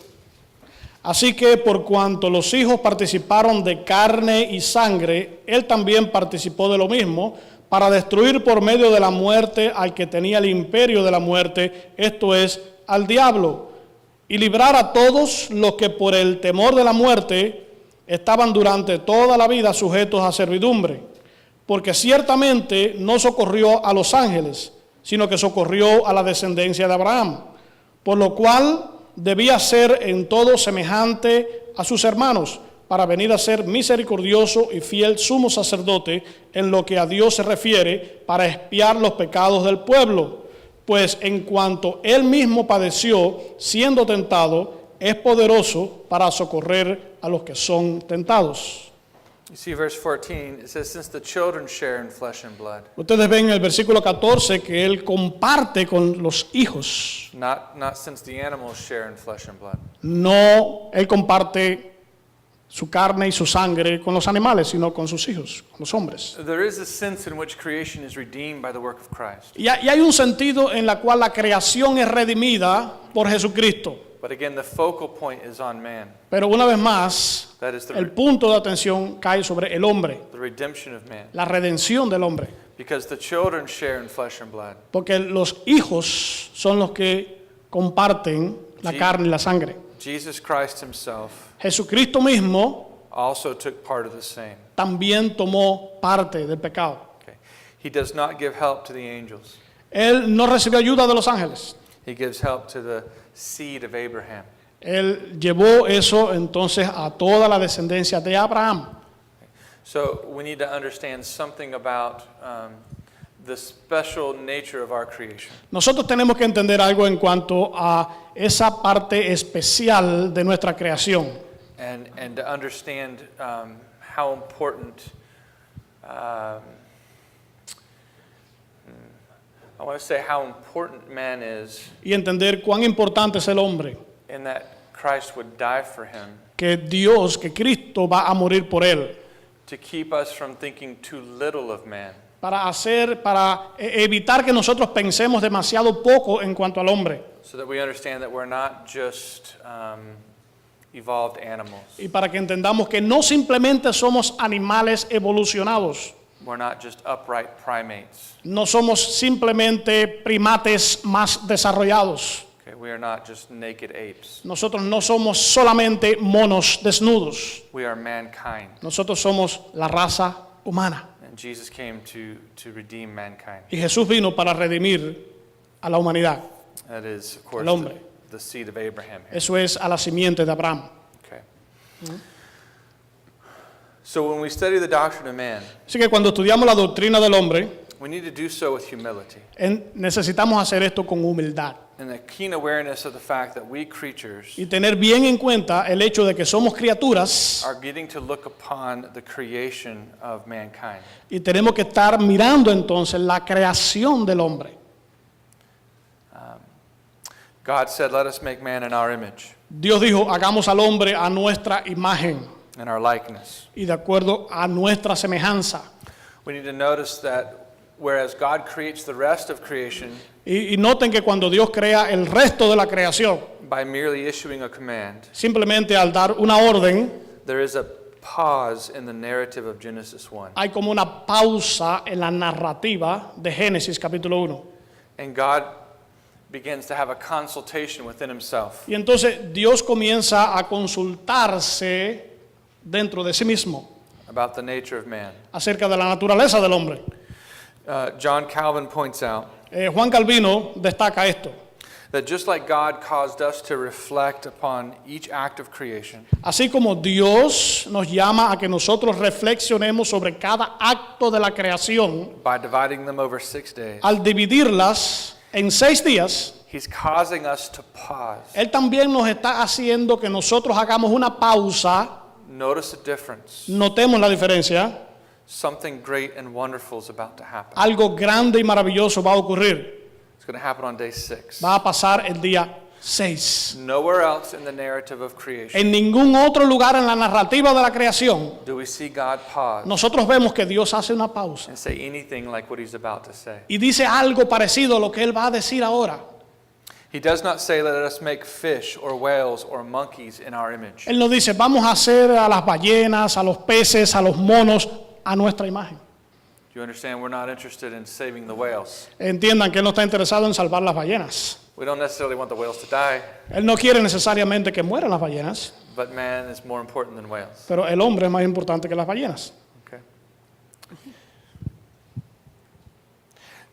Así que por cuanto los hijos participaron de carne y sangre, él también participó de lo mismo, para destruir por medio de la muerte al que tenía el imperio de la muerte, esto es, al diablo, y librar a todos los que por el temor de la muerte estaban durante toda la vida sujetos a servidumbre. Porque ciertamente no socorrió a los ángeles, sino que socorrió a la descendencia de Abraham, por lo cual debía ser en todo semejante a sus hermanos, para venir a ser misericordioso y fiel sumo sacerdote en lo que a Dios se refiere, para expiar los pecados del pueblo. Pues en cuanto él mismo padeció, siendo tentado, es poderoso para socorrer a los que son tentados. You see verse 14, it says, since the children share in flesh and blood. Ustedes ven en el versículo 14 que él comparte con los hijos. Not since the animals share in flesh and blood. No, él comparte su carne y su sangre con los animales, sino con sus hijos, con los hombres. There is a sense in which creation is redeemed by the work of Christ. Y hay un sentido en la cual la creación es redimida por Jesucristo. But again, the focal point is on man. Pero una vez más, That is el punto de atención cae sobre el hombre, the redemption of man. la redención del hombre. Because the children share in flesh and blood. Porque los hijos son los que comparten la Sí. carne y la sangre. Jesus Christ himself Jesucristo mismo also took part of the same. también tomó parte del pecado. Okay. He does not give help to the angels. Él no recibió ayuda de los ángeles. He gives help to the seed of Abraham. Él llevó eso entonces a toda la descendencia de Abraham. So we need to understand something about the special nature of our creation. Nosotros tenemos que entender algo en cuanto a esa parte especial de nuestra creación. And to understand how important I want to say how important man is Y entender cuán importante es el hombre. in that Christ would die for him Que Dios, que Cristo va a morir por él. to keep us from thinking too little of man. Para evitar que nosotros pensemos demasiado poco en cuanto al hombre. So that we understand that we're not just evolved animals. Y para que entendamos que no simplemente somos animales evolucionados. We're not just upright primates. No somos simplemente primates más desarrollados. Okay, we are not just naked apes. Nosotros no somos solamente monos desnudos. We are mankind. Nosotros somos la raza humana. And Jesus came to redeem mankind. Y Jesús vino para redimir a la humanidad. That is, of course, El hombre. the seed of Abraham here. Eso es a la simiente de Abraham. Okay. So when we study the doctrine of man, Así que cuando estudiamos la doctrina del hombre, we need to do so with humility necesitamos hacer esto con humildad and a keen awareness of the fact that we creatures y tener bien en cuenta el hecho de que somos criaturas are getting to look upon the creation of mankind. y tenemos que estar mirando entonces la creación del hombre. God said, let us make man in our image Dios dijo, hagamos al hombre a nuestra imagen and our likeness. y de acuerdo a nuestra semejanza. We need to notice that whereas God creates the rest of creation Y noten que cuando Dios crea el resto de la creación, by merely issuing a command, simplemente al dar una orden, there is a pause in the narrative of Genesis 1. hay como una pausa en la narrativa de Génesis capítulo 1. And God begins to have a consultation within himself. Y entonces Dios comienza a consultarse dentro de sí mismo About the nature of man. acerca de la naturaleza del hombre. John Calvin points out Juan Calvino destaca esto. that just like God caused us to reflect upon each act of creation, Así como Dios nos llama a que nosotros reflexionemos sobre cada acto de la creación, by dividing them over 6 days, al dividirlas en 6 días, he's causing us to pause. Él también nos está haciendo que nosotros hagamos una pausa, Notice the difference. notemos la diferencia, Something great and wonderful is about to happen. algo grande y maravilloso va a ocurrir, It's going to happen on day 6. va a pasar el día 6. Nowhere else in the narrative of creation En ningún otro lugar en la narrativa de la creación, do we see God pause nosotros vemos que Dios hace una pausa and say anything like what he's about to say. y dice algo parecido a lo que Él va a decir ahora. He does not say, let us make fish or whales or monkeys in our image. Él nos dice, vamos a hacer a las ballenas, a los peces, a los monos, a nuestra imagen. Do you understand? We're not interested in saving the whales. Entiendan que Él no está interesado en salvar las ballenas. We don't necessarily want the whales to die, Él no quiere necesariamente que mueran las ballenas, but man is more important than whales. pero el hombre es más importante que las ballenas. Okay.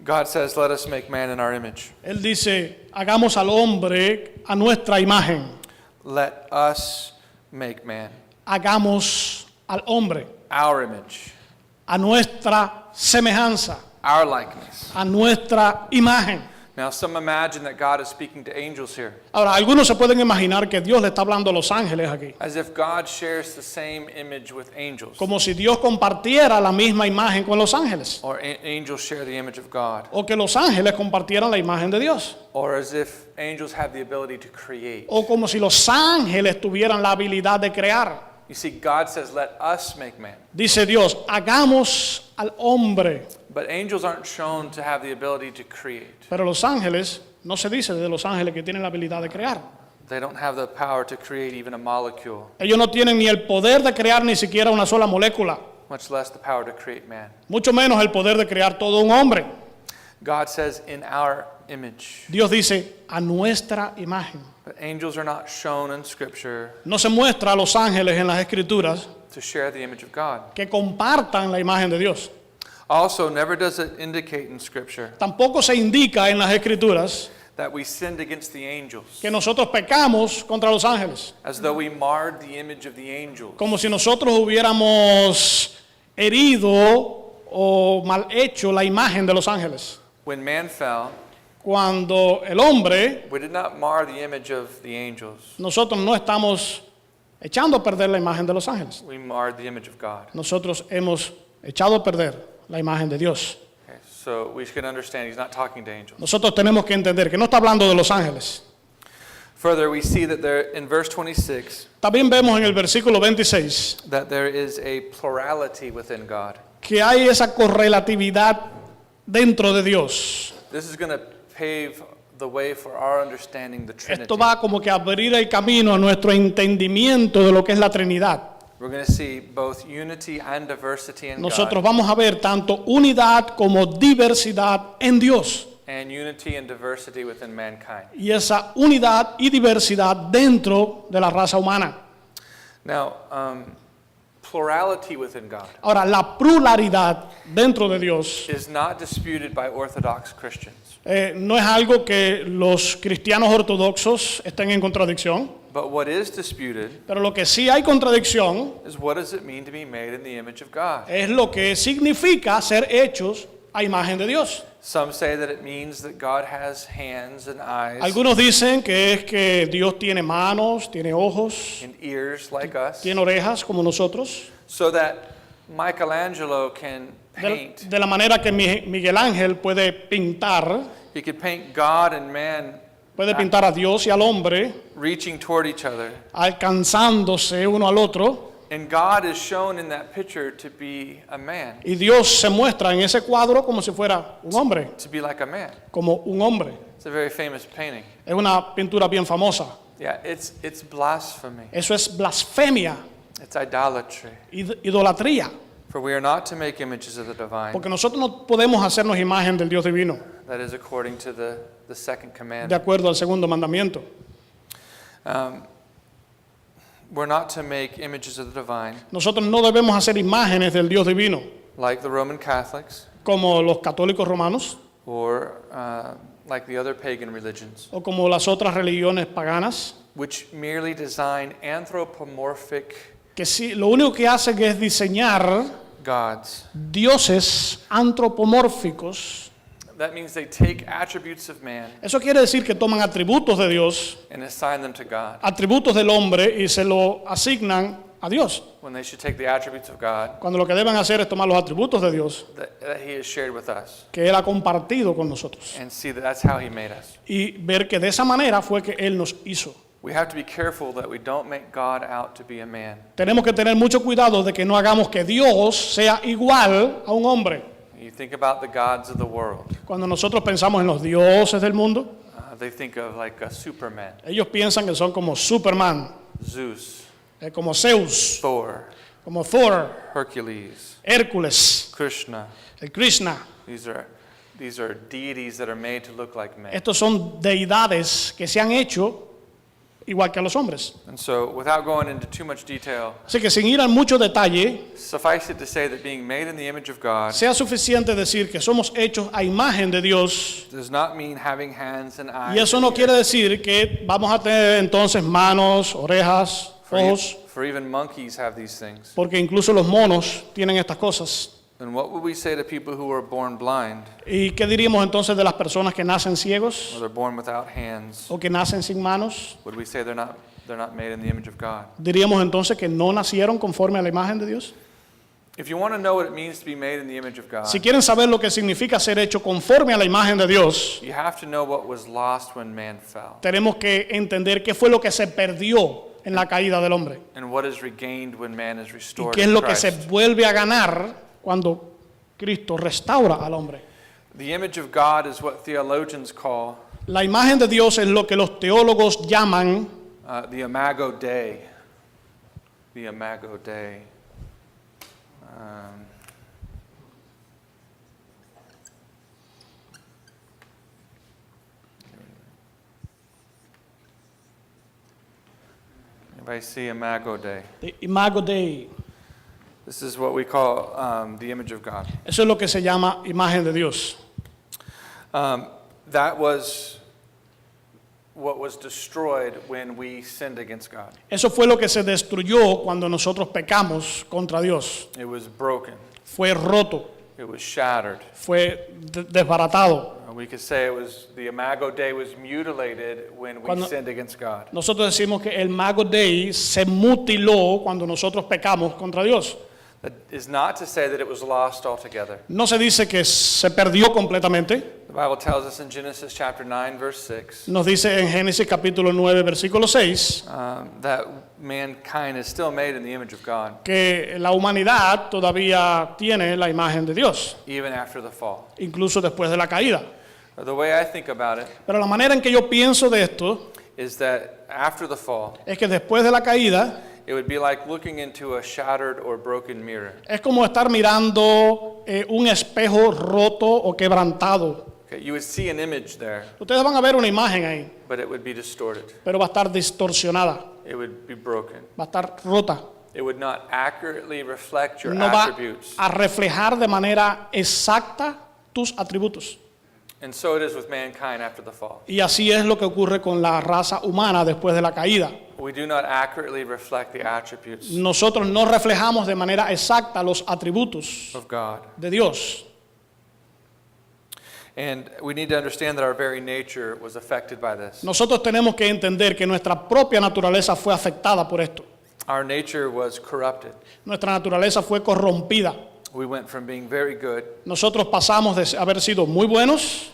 God says, let us make man in our image. Él dice, hagamos al hombre a nuestra imagen. Let us make man. Hagamos al hombre Our image. a nuestra semejanza, Our likeness. a nuestra imagen. Now, some imagine that God is speaking to angels here, Ahora, algunos se pueden imaginar que Dios le está hablando a los ángeles aquí, as if God shares the same image with angels, como si Dios compartiera la misma imagen con los ángeles, or angels share the image of God, o que los ángeles compartieran la imagen de Dios, or as if angels have the ability to create. o como si los ángeles tuvieran la habilidad de crear. You see, God says, let us make man. Dice Dios, hagamos al hombre. But angels aren't shown to have the ability to create. Pero los ángeles, no se dice de los ángeles que tienen la habilidad de crear. They don't have the power to create even a molecule, Ellos no tienen ni el poder de crear ni siquiera una sola molécula, much less the power to create man. mucho menos el poder de crear todo un hombre. God says, in our image. Dios dice, a nuestra imagen. But angels are not shown in Scripture No se muestra a los ángeles en las escrituras to share the image of God. que compartan la imagen de Dios. Also, never does it indicate in Scripture Tampoco se indica en las escrituras that we sinned against the angels, que nosotros pecamos contra los ángeles, as though we marred the image of the angels. como si nosotros hubiéramos herido o mal hecho la imagen de los ángeles. When man fell, Cuando el hombre, we did not mar the image of the angels. nosotros no estamos echando a perder la imagen de los ángeles. We marred the image of God. Nosotros hemos echado a perder la imagen de Dios. Okay, so we should understand he's not talking to angels. Nosotros tenemos que entender que no está hablando de los ángeles. Further, we see that there, in verse 26, También vemos en el versículo 26 that there is a plurality within God. que hay esa correlatividad dentro de Dios. This is going to pave the way for our understanding the Trinity. Esto va como que a abrir el camino a nuestro entendimiento de lo que es la Trinidad. We're going to see both unity and diversity in Nosotros God, vamos a ver tanto unidad como diversidad en Dios. and unity and diversity within mankind. Y esa unidad y diversidad dentro de la raza humana. Now, plurality within God Ahora, la pluralidad dentro de Dios is not disputed by Orthodox Christians. No es algo que los cristianos ortodoxos estén en contradicción, But what is disputed pero lo que sí hay contradicción is what does it mean to be made in the image of God? es lo que significa ser hechos a imagen de Dios. Some say that it means that God has hands and eyes Algunos dicen que es que Dios tiene manos, tiene ojos, and ears like us, tiene orejas como nosotros, so that Michelangelo can paint. de la manera que Miguel Ángel puede pintar, He could paint God and man puede pintar a Dios y al hombre, reaching toward each other. alcanzándose uno al otro, And God is shown in that picture to be a man, y Dios se muestra en ese cuadro como si fuera un hombre, to be like a man. como un hombre. It's a very famous painting. Es una pintura bien famosa. Yeah, it's blasphemy. Eso es blasfemia, It's idolatry. idolatría, For we are not to make images of the divine. porque nosotros no podemos hacernos imagen del Dios divino, That is according to the second de commandment. acuerdo al segundo mandamiento. We're not to make images of the divine Nosotros no debemos hacer imágenes del Dios divino, like the Roman Catholics como los católicos romanos or like the other pagan religions, o como las otras religiones paganas, which merely design anthropomorphic que sí, lo único que hacen es diseñar gods. dioses antropomórficos. That means they take attributes of man Eso quiere decir que toman atributos de Dios, and assign them to God, atributos del hombre, y se lo asignan a Dios, when they should take the attributes of God cuando lo que deben hacer es tomar los atributos de Dios that He has shared with us que Él ha compartido con nosotros and see that that's how He made us. y ver que de esa manera fue que Él nos hizo. We have to be careful that we don't make God out to be a man. Tenemos que tener mucho cuidado de que no hagamos que Dios sea igual a un hombre. You think about the gods of the world. Cuando nosotros pensamos en los dioses del mundo, They think of like a Superman, ellos piensan que son como Superman, Zeus, como Zeus, Thor, como Thor, Hercules, Hércules, Krishna. el Krishna. These are deities that are made to look like men. Estos son deidades que se han hecho igual que a los hombres. And so, without going into too much detail, Así que sin ir a mucho detalle, suffice it to say that being made in the image of God sea suficiente decir que somos hechos a imagen de Dios. does not mean having hands and eyes. Y eso no quiere decir que vamos a tener entonces manos, orejas, ojos, For even monkeys have these things. porque incluso los monos tienen estas cosas. And what would we say to people who are born blind, ¿Y qué diríamos entonces de las personas que nacen ciegos or they're born without hands? o que nacen sin manos? Would we say they're not made in the image of God? ¿Diríamos entonces que no nacieron conforme a la imagen de Dios? If you want to know what it means to be made in the image of God, Si quieren saber lo que significa ser hecho conforme a la imagen de Dios, you have to know what was lost when man fell, tenemos que entender qué fue lo que se perdió en la caída del hombre and what is regained when man is y restored qué es in lo que se Christ. vuelve a ganar cuando Cristo restaura al hombre. The image of God is what theologians call La imagen de Dios es lo que los teólogos llaman the Imago Dei. The Imago Dei. Anybody see Imago Dei? the Imago Dei. This is what we call the image of God. Eso es lo que se llama imagen de Dios. That was what was destroyed when we sinned against God. Eso fue lo que se destruyó cuando nosotros pecamos contra Dios. It was broken. Fue roto, It was shattered. fue desbaratado. We could say it was the Imago Dei was mutilated when we Cuando- sinned against God. Nosotros decimos que el Imago Dei se mutiló cuando nosotros pecamos contra Dios. That is not to say that it was lost altogether. No se dice que se perdió completamente. The Bible tells us in Genesis chapter 9, verse 6, Nos dice en Génesis capítulo 9, versículo 6, that mankind is still made in the image of God, que la humanidad todavía tiene la imagen de Dios, even after the fall. incluso después de la caída. The way I think about it Pero la manera en que yo pienso de esto is that after the fall, es que después de la caída it would be like looking into a shattered or broken mirror. es como estar mirando un espejo roto o quebrantado. Okay, you would see an image there, Ustedes van a ver una imagen ahí, but it would be distorted. pero va a estar distorsionada, It would be broken. va a estar rota. It would not accurately reflect your No va attributes. a reflejar de manera exacta tus atributos. And so it is with mankind after the fall. Y así es lo que ocurre con la raza humana después de la caída. We do not accurately reflect the attributes Nosotros no reflejamos de manera exacta los atributos of God. de Dios. And we need to understand that our very nature was affected by this. Nosotros tenemos que entender que nuestra propia naturaleza fue afectada por esto. Our nature was corrupted. Nuestra naturaleza fue corrompida. We went from being very good. Nosotros pasamos de haber sido muy buenos.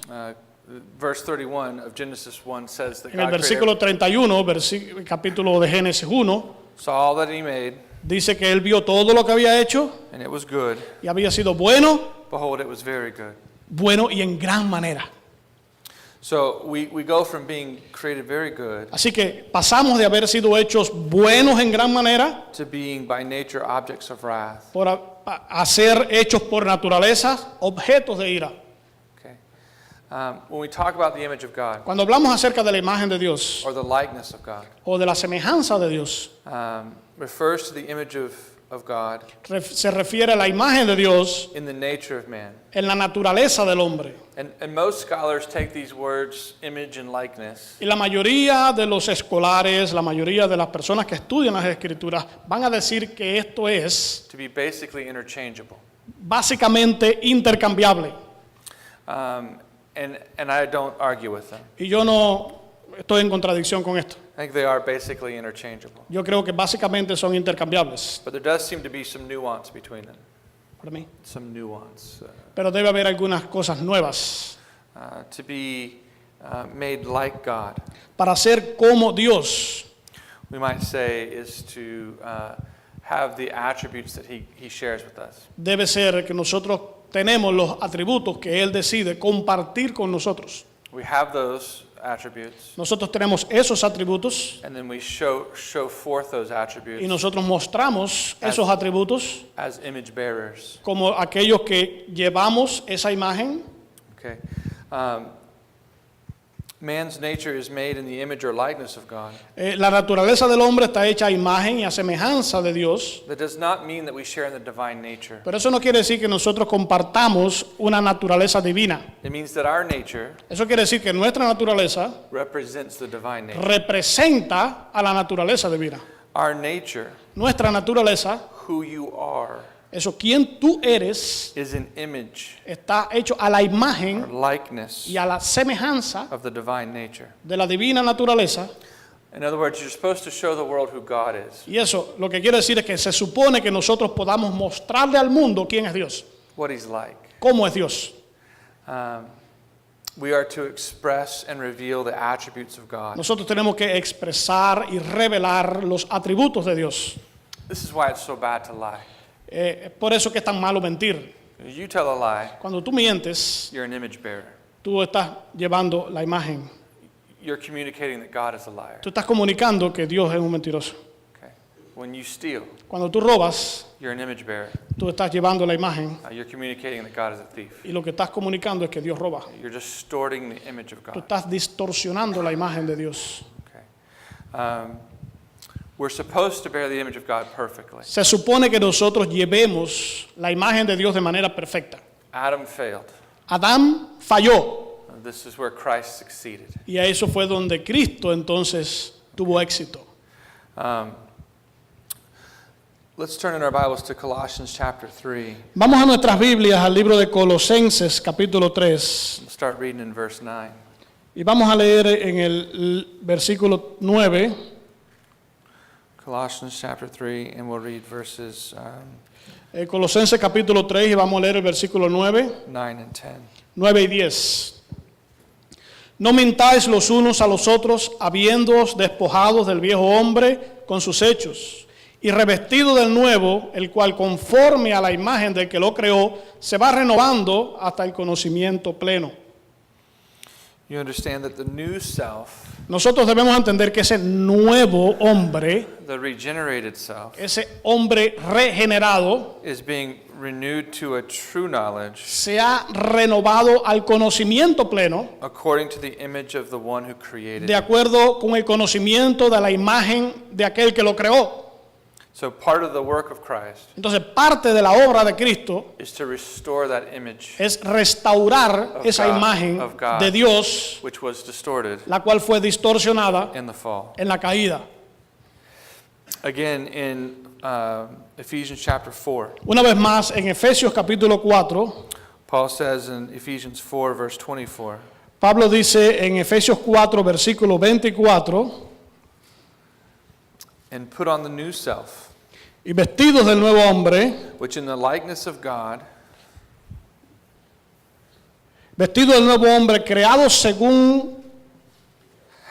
Verse 31 of Genesis 1 says that En el God versículo 31, capítulo de Génesis 1, saw all that he made, dice que él vio todo lo que había hecho and it was good. y había sido bueno, Behold, it was very good. bueno y en gran manera. So we go from being created very good Así que pasamos de haber sido hechos buenos en gran manera to being by nature objects of wrath. a ser hechos por naturaleza objetos de ira. Okay. When we talk about the image of God Cuando hablamos acerca de la imagen de Dios or the likeness of God, o de la semejanza de Dios, refers to the image of God se refiere a la imagen de Dios in the nature of man. en la naturaleza del hombre. And most scholars take these words, image and likeness, Y la mayoría de los escolares, la mayoría de las personas que estudian las escrituras van a decir que esto es to be basically interchangeable. básicamente intercambiable. And I don't argue with them. Y yo no estoy en contradicción con esto. I think they are basically interchangeable. Yo creo que básicamente son intercambiables. But there does seem to be some nuance between them. Para mí. Some nuance. Pero debe haber algunas cosas nuevas. To be made like God, Para ser como Dios, we might say, is to have the attributes that he shares with us. debe ser que nosotros tenemos los atributos que Él decide compartir con nosotros. We have those attributes, Nosotros tenemos esos atributos and then we show forth those y attributes nosotros mostramos esos atributos as image bearers. como aquellos que llevamos esa imagen. Okay. Man's nature is made in the image or likeness of God. La naturaleza del hombre está hecha a imagen y a semejanza de Dios, That does not mean that we share in the divine nature. pero eso no quiere decir que nosotros compartamos una naturaleza divina. It means that our nature Eso quiere decir que nuestra naturaleza represents the divine nature. representa a la naturaleza divina. Our nature, Nuestra naturaleza, who you are, eso quien tú eres, is an image está hecho a la or imagen likeness y a la semejanza of the divine nature. de la divina naturaleza. In other words, you're supposed to show the world who God is, Y eso lo que quiere decir es que se supone que nosotros podamos mostrarle al mundo quién es Dios, what He's like. cómo es Dios. We are to express and reveal the attributes of God. Nosotros tenemos que expresar y revelar los atributos de Dios. This is why it's so bad to lie. Es por eso que es tan malo mentir. You tell a lie, Cuando tú mientes, you're an image bearer. tú estás llevando la imagen. You're communicating that God is a liar. Tú estás comunicando que Dios es un mentiroso. Okay. When you steal, Cuando tú robas, you're an image bearer. tú estás llevando la imagen You're communicating that God is a thief. y lo que estás comunicando es que Dios roba. You're distorting the image of Tú God. estás distorsionando la imagen de Dios. Okay. We're supposed to bear the image of God perfectly. Se supone que nosotros llevemos la imagen de Dios de manera perfecta. Adam failed. Adán falló This is where Christ succeeded. y a eso fue donde Cristo entonces tuvo éxito. Let's turn in our Bibles to Colossians chapter 3. Vamos a nuestras Biblias al libro de Colosenses capítulo 3 We'll start reading in verse 9. y vamos a leer en el versículo 9. Colossians chapter 3, and we'll read verses Colosenses capítulo 3 y vamos a leer el versículo 9, 9 and 10. 9 y 10. No mintáis los unos a los otros, habiéndoos despojados del viejo hombre con sus hechos, y revestido del nuevo, el cual conforme a la imagen del que lo creó, se va renovando hasta el conocimiento pleno. You understand that the new self, Nosotros debemos entender que ese nuevo hombre, the regenerated self, ese hombre regenerado, is being renewed to a true knowledge se ha renovado al conocimiento pleno, according to the image of the one who created de it. acuerdo con el conocimiento de la imagen de aquel que lo creó. So part of the work of Christ Entonces, parte de la obra de Cristo is to restore that image es restaurar Of esa God- imagen of God. de Dios, which was distorted la cual fue distorsionada in the fall. en la caída. Again, in Ephesians chapter 4, Una vez más, en Efesios capítulo 4, Paul says in Ephesians 4, verse 24, Pablo dice en Efesios 4, versículo 24, and put on the new self, y vestidos del nuevo hombre, which in the likeness of God vestido del nuevo hombre, creado según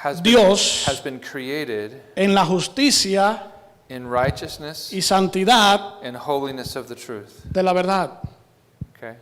has Dios been created en la justicia in righteousness y santidad and holiness of the truth. de la verdad. Okay?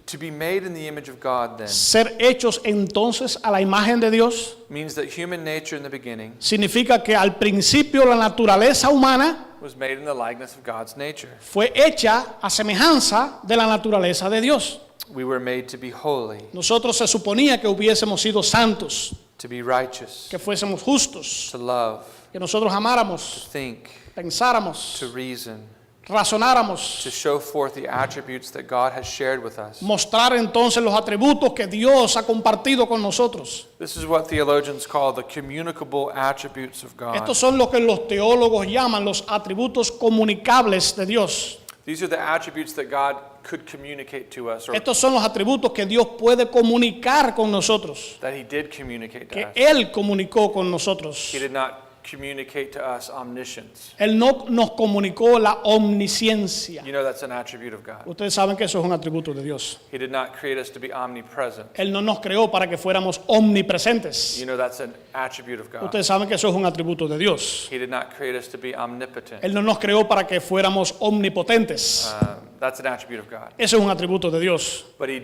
To be made in the image of God then Ser hechos entonces a la imagen de Dios means that human nature in the beginning significa que al principio la naturaleza humana was made in the likeness of God's nature. fue hecha a semejanza de la naturaleza de Dios. We were made to be holy, Nosotros se suponía que hubiésemos sido santos, to be righteous, que fuésemos justos, to love, que nosotros to amáramos, think, pensáramos, to reason, razonáramos, to show forth the attributes that God has shared with us. mostrar entonces los atributos que Dios ha compartido con nosotros. This is what theologians call the communicable attributes of God. Estos son lo que los teólogos llaman los atributos comunicables de Dios. These are the attributes that God could communicate to us, or Estos son los atributos que Dios puede comunicar con nosotros, that He did communicate to que us. Él comunicó con nosotros. He did not communicate to us omniscience. Él no nos comunicó la omnisciencia. You know that's an attribute of God. Ustedes saben que eso es un atributo de Dios. He did not create us to be omnipresent. Él no nos creó para que fuéramos omnipresentes. You know that's an attribute of God. Ustedes saben que eso es un atributo de Dios. He did not create us to be omnipotent. Él no nos creó para que fuéramos omnipotentes. That's an attribute of God. Eso es un atributo de Dios. But He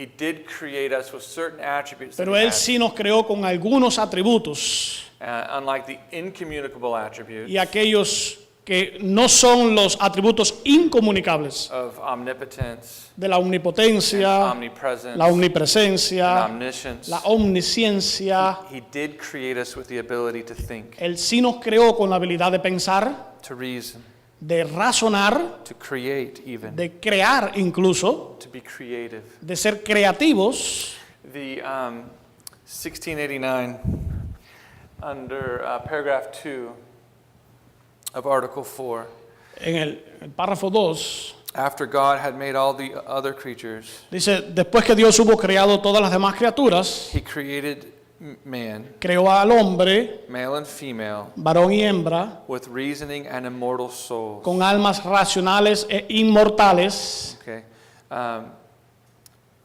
did create us with certain attributes that Pero He Él had. sí nos creó con algunos atributos. Unlike the incommunicable attributes Y aquellos que no son los atributos incomunicables of omnipotence, de la omnipotencia, omnipresence, la and omnipresencia, omniscience, la omnisciencia. He did create us with the ability to think, Él sí nos creó con la habilidad de pensar, to reason, de razonar, to create even, de crear incluso, to be creative. de ser creativos. The 1689, under paragraph 2 of Article 4, En el párrafo 2 after God had made all the other creatures, dice, después que Dios hubo creado todas las demás criaturas, He created man, creó al hombre, male and female, varón y hembra, with reasoning and immortal souls. con almas racionales e inmortales. Okay.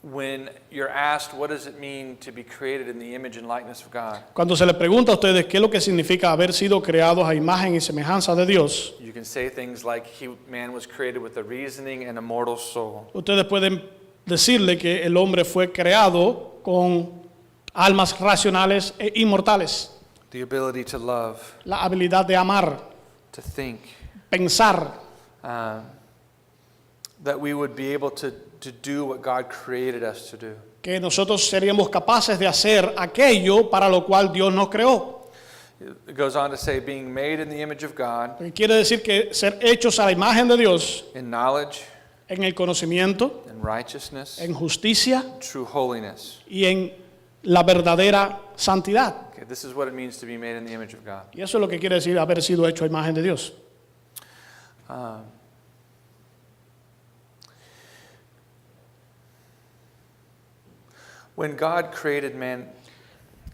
When you're asked, what does it mean to be created in the image and likeness of God? Cuando se le pregunta a ustedes qué es lo que significa haber sido creados a imagen y semejanza de Dios, You can say things like, man was created with a reasoning and immortal soul. ustedes pueden decirle que el hombre fue creado con almas racionales e inmortales, The ability to love, la habilidad de amar, to think, pensar, that we would be able to do what God created us to do. que nosotros seríamos capaces de hacer aquello para lo cual Dios nos creó. It goes on to say, being made in the image of God, Lo que quiere decir que ser hechos a la imagen de Dios in knowledge, en el conocimiento, in righteousness, en justicia true holiness. y en la verdadera santidad. Okay, this is what it means to be made in the image of God. Y eso es lo que quiere decir haber sido hecho a imagen de Dios. When God created man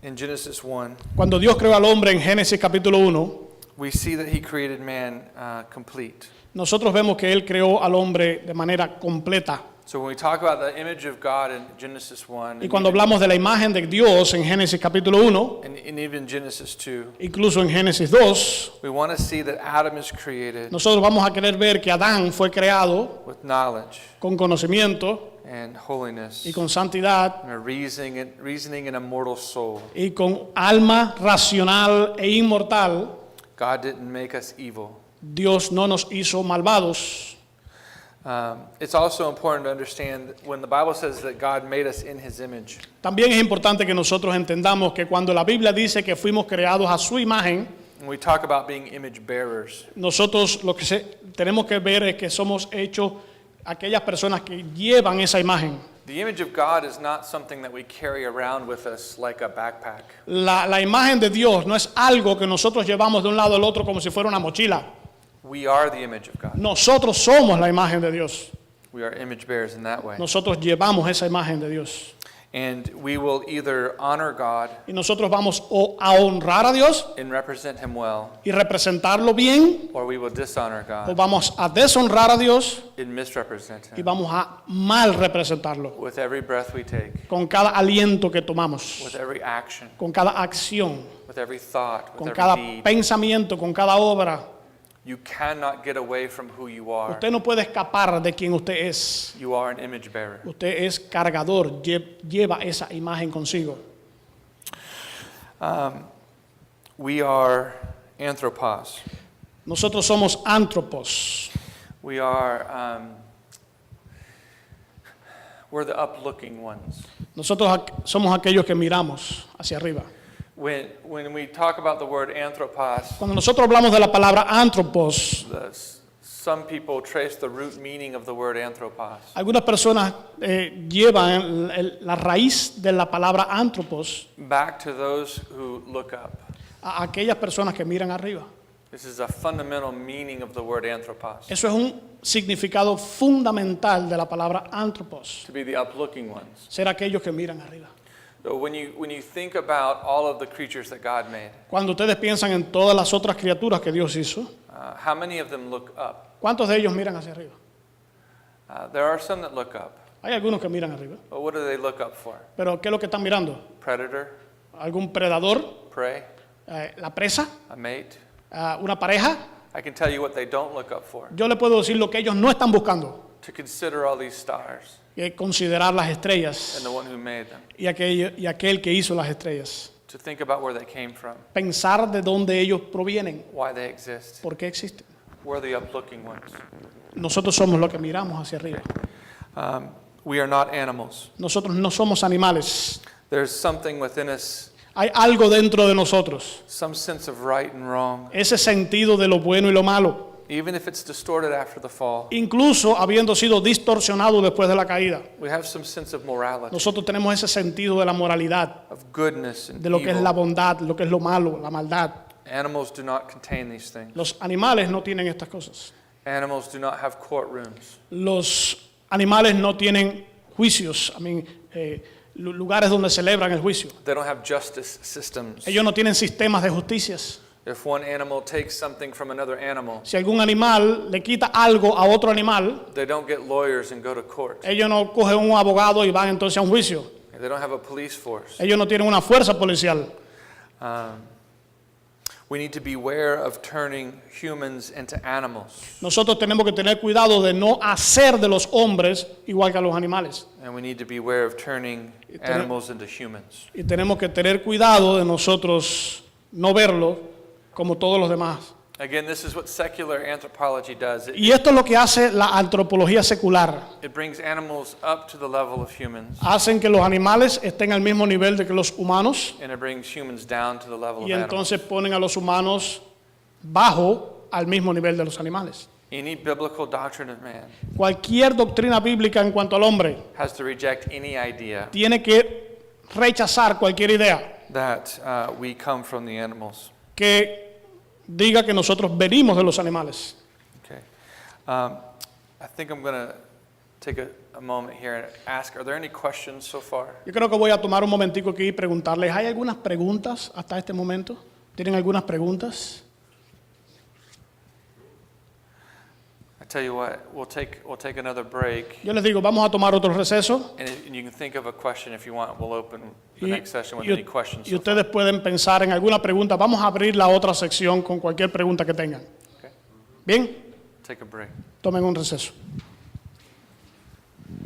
in Genesis 1, Cuando Dios creó al hombre en Génesis capítulo 1, we see that He created man complete. nosotros vemos que Él creó al hombre de manera completa. So when we talk about the image of God in Genesis 1, Y cuando hablamos de la imagen de Dios en Génesis capítulo 1, and even Genesis 2, incluso en Génesis 2, we want to see that Adam is created nosotros vamos a querer ver que Adán fue creado with knowledge con conocimiento and holiness y con santidad and a reasoning and immortal soul. y con alma racional e inmortal. God didn't make us evil. Dios no nos hizo malvados. It's also important to understand that when the Bible says that God made us in His image, También es importante que nosotros entendamos que cuando la Biblia dice que fuimos creados a su imagen, When we talk about being image bearers, nosotros lo que tenemos que ver es que somos hechos aquellas personas que llevan esa imagen. the image of God is not something that we carry around with us like a backpack. La imagen de Dios no es algo que nosotros llevamos de un lado al otro como si fuera una mochila. We are the image of God. Nosotros somos la imagen de Dios. We are image bearers in that way. Nosotros llevamos esa imagen de Dios. And we will either honor God Y nosotros vamos o a honrar a Dios and represent Him well, y representarlo bien, or we will dishonor o God vamos a deshonrar a Dios and misrepresent y Him vamos a mal representarlo with every breath we take, con cada aliento que tomamos, with every action, con cada acción, with every thought, with con every cada deed. pensamiento, con cada obra. You cannot get away from who you are. Usted no puede escapar de quien usted es. You are an image bearer. Usted es cargador, lleva esa imagen consigo. We are anthropos. Nosotros somos antropos. We are, we're the uplooking ones. Nosotros somos aquellos que miramos hacia arriba. When we talk about the word anthropos, Cuando nosotros hablamos de la palabra antropos, some people trace the root meaning of the word anthropos. algunas personas llevan la raíz de la palabra antropos Back to those who look up. a aquellas personas que miran arriba. This is a fundamental meaning of the word anthropos, Eso es un significado fundamental de la palabra antropos, to be the uplooking ones. ser aquellos que miran arriba. So when you think about all of the creatures that God made, Cuando ustedes piensan en todas las otras criaturas que Dios hizo, how many of them look up? ¿cuántos de ellos miran hacia arriba? There are some that look up. Hay algunos que miran arriba, But what do they look up for? pero ¿qué es lo que están mirando? Predator, ¿Algún predador? prey, ¿La presa? a mate? ¿Una pareja? I can tell you what they don't look up for. Yo le puedo decir lo que ellos no están buscando, To consider all these stars que es considerar las estrellas and the one who made them. y aquel que hizo las estrellas. To think about where they came from, Pensar de dónde ellos provienen, why they exist. por qué existen. We're the uplooking ones. Nosotros somos los que miramos hacia arriba. We are not animals. Nosotros no somos animales. There's something within us, Hay algo dentro de nosotros, some sense of right and wrong, ese sentido de lo bueno y lo malo, even if it's distorted after the fall. incluso habiendo sido distorsionado después de la caída. We have some sense of morality, Nosotros tenemos ese sentido de la moralidad, of goodness and de lo que es la evil. bondad, lo que es lo malo, la maldad. Animals do not contain these things. Los animales no tienen estas cosas. Animals do not have courtrooms. Los animales no tienen juicios, lugares donde celebran el juicio. They don't have justice systems. Ellos no tienen sistemas de justicias. If one animal takes something from another animal, Si algún animal le quita algo a otro animal, they don't get lawyers and go to court. ellos no cogen un abogado y van entonces a un juicio. They don't have a police force. Ellos no tienen una fuerza policial. We need to beware of turning humans into animals, Nosotros tenemos que tener cuidado de no hacer de los hombres igual que a los animales. and we need to beware of turning animals into humans. Y tenemos que tener cuidado de nosotros no verlo como todos los demás. Again, this is what secular anthropology does. Y esto es lo que hace la antropología secular. It brings animals up to the level of humans, Hacen que los animales estén al mismo nivel de que los humanos and it brings humans down to the level of y animals. entonces ponen a los humanos bajo al mismo nivel de los animales. Any biblical doctrine of man Cualquier doctrina bíblica en cuanto al hombre has to reject any idea tiene que rechazar cualquier idea that we come from the animals. que diga que nosotros venimos de los animales. Okay. I think I'm going to take a moment here and ask, are there any questions so far? Yo creo que voy a tomar un momentico aquí y preguntarles, ¿hay algunas preguntas hasta este momento? ¿Tienen algunas preguntas? I tell you what, we'll take another break, Yo les digo, vamos a tomar otro receso and you can think of a question if you want. We'll open the y, next session with y- any questions. y So far. ustedes pueden pensar en alguna pregunta. Vamos a abrir la otra sección con cualquier pregunta que tengan. Okay. Bien, Take a break. tomen un receso.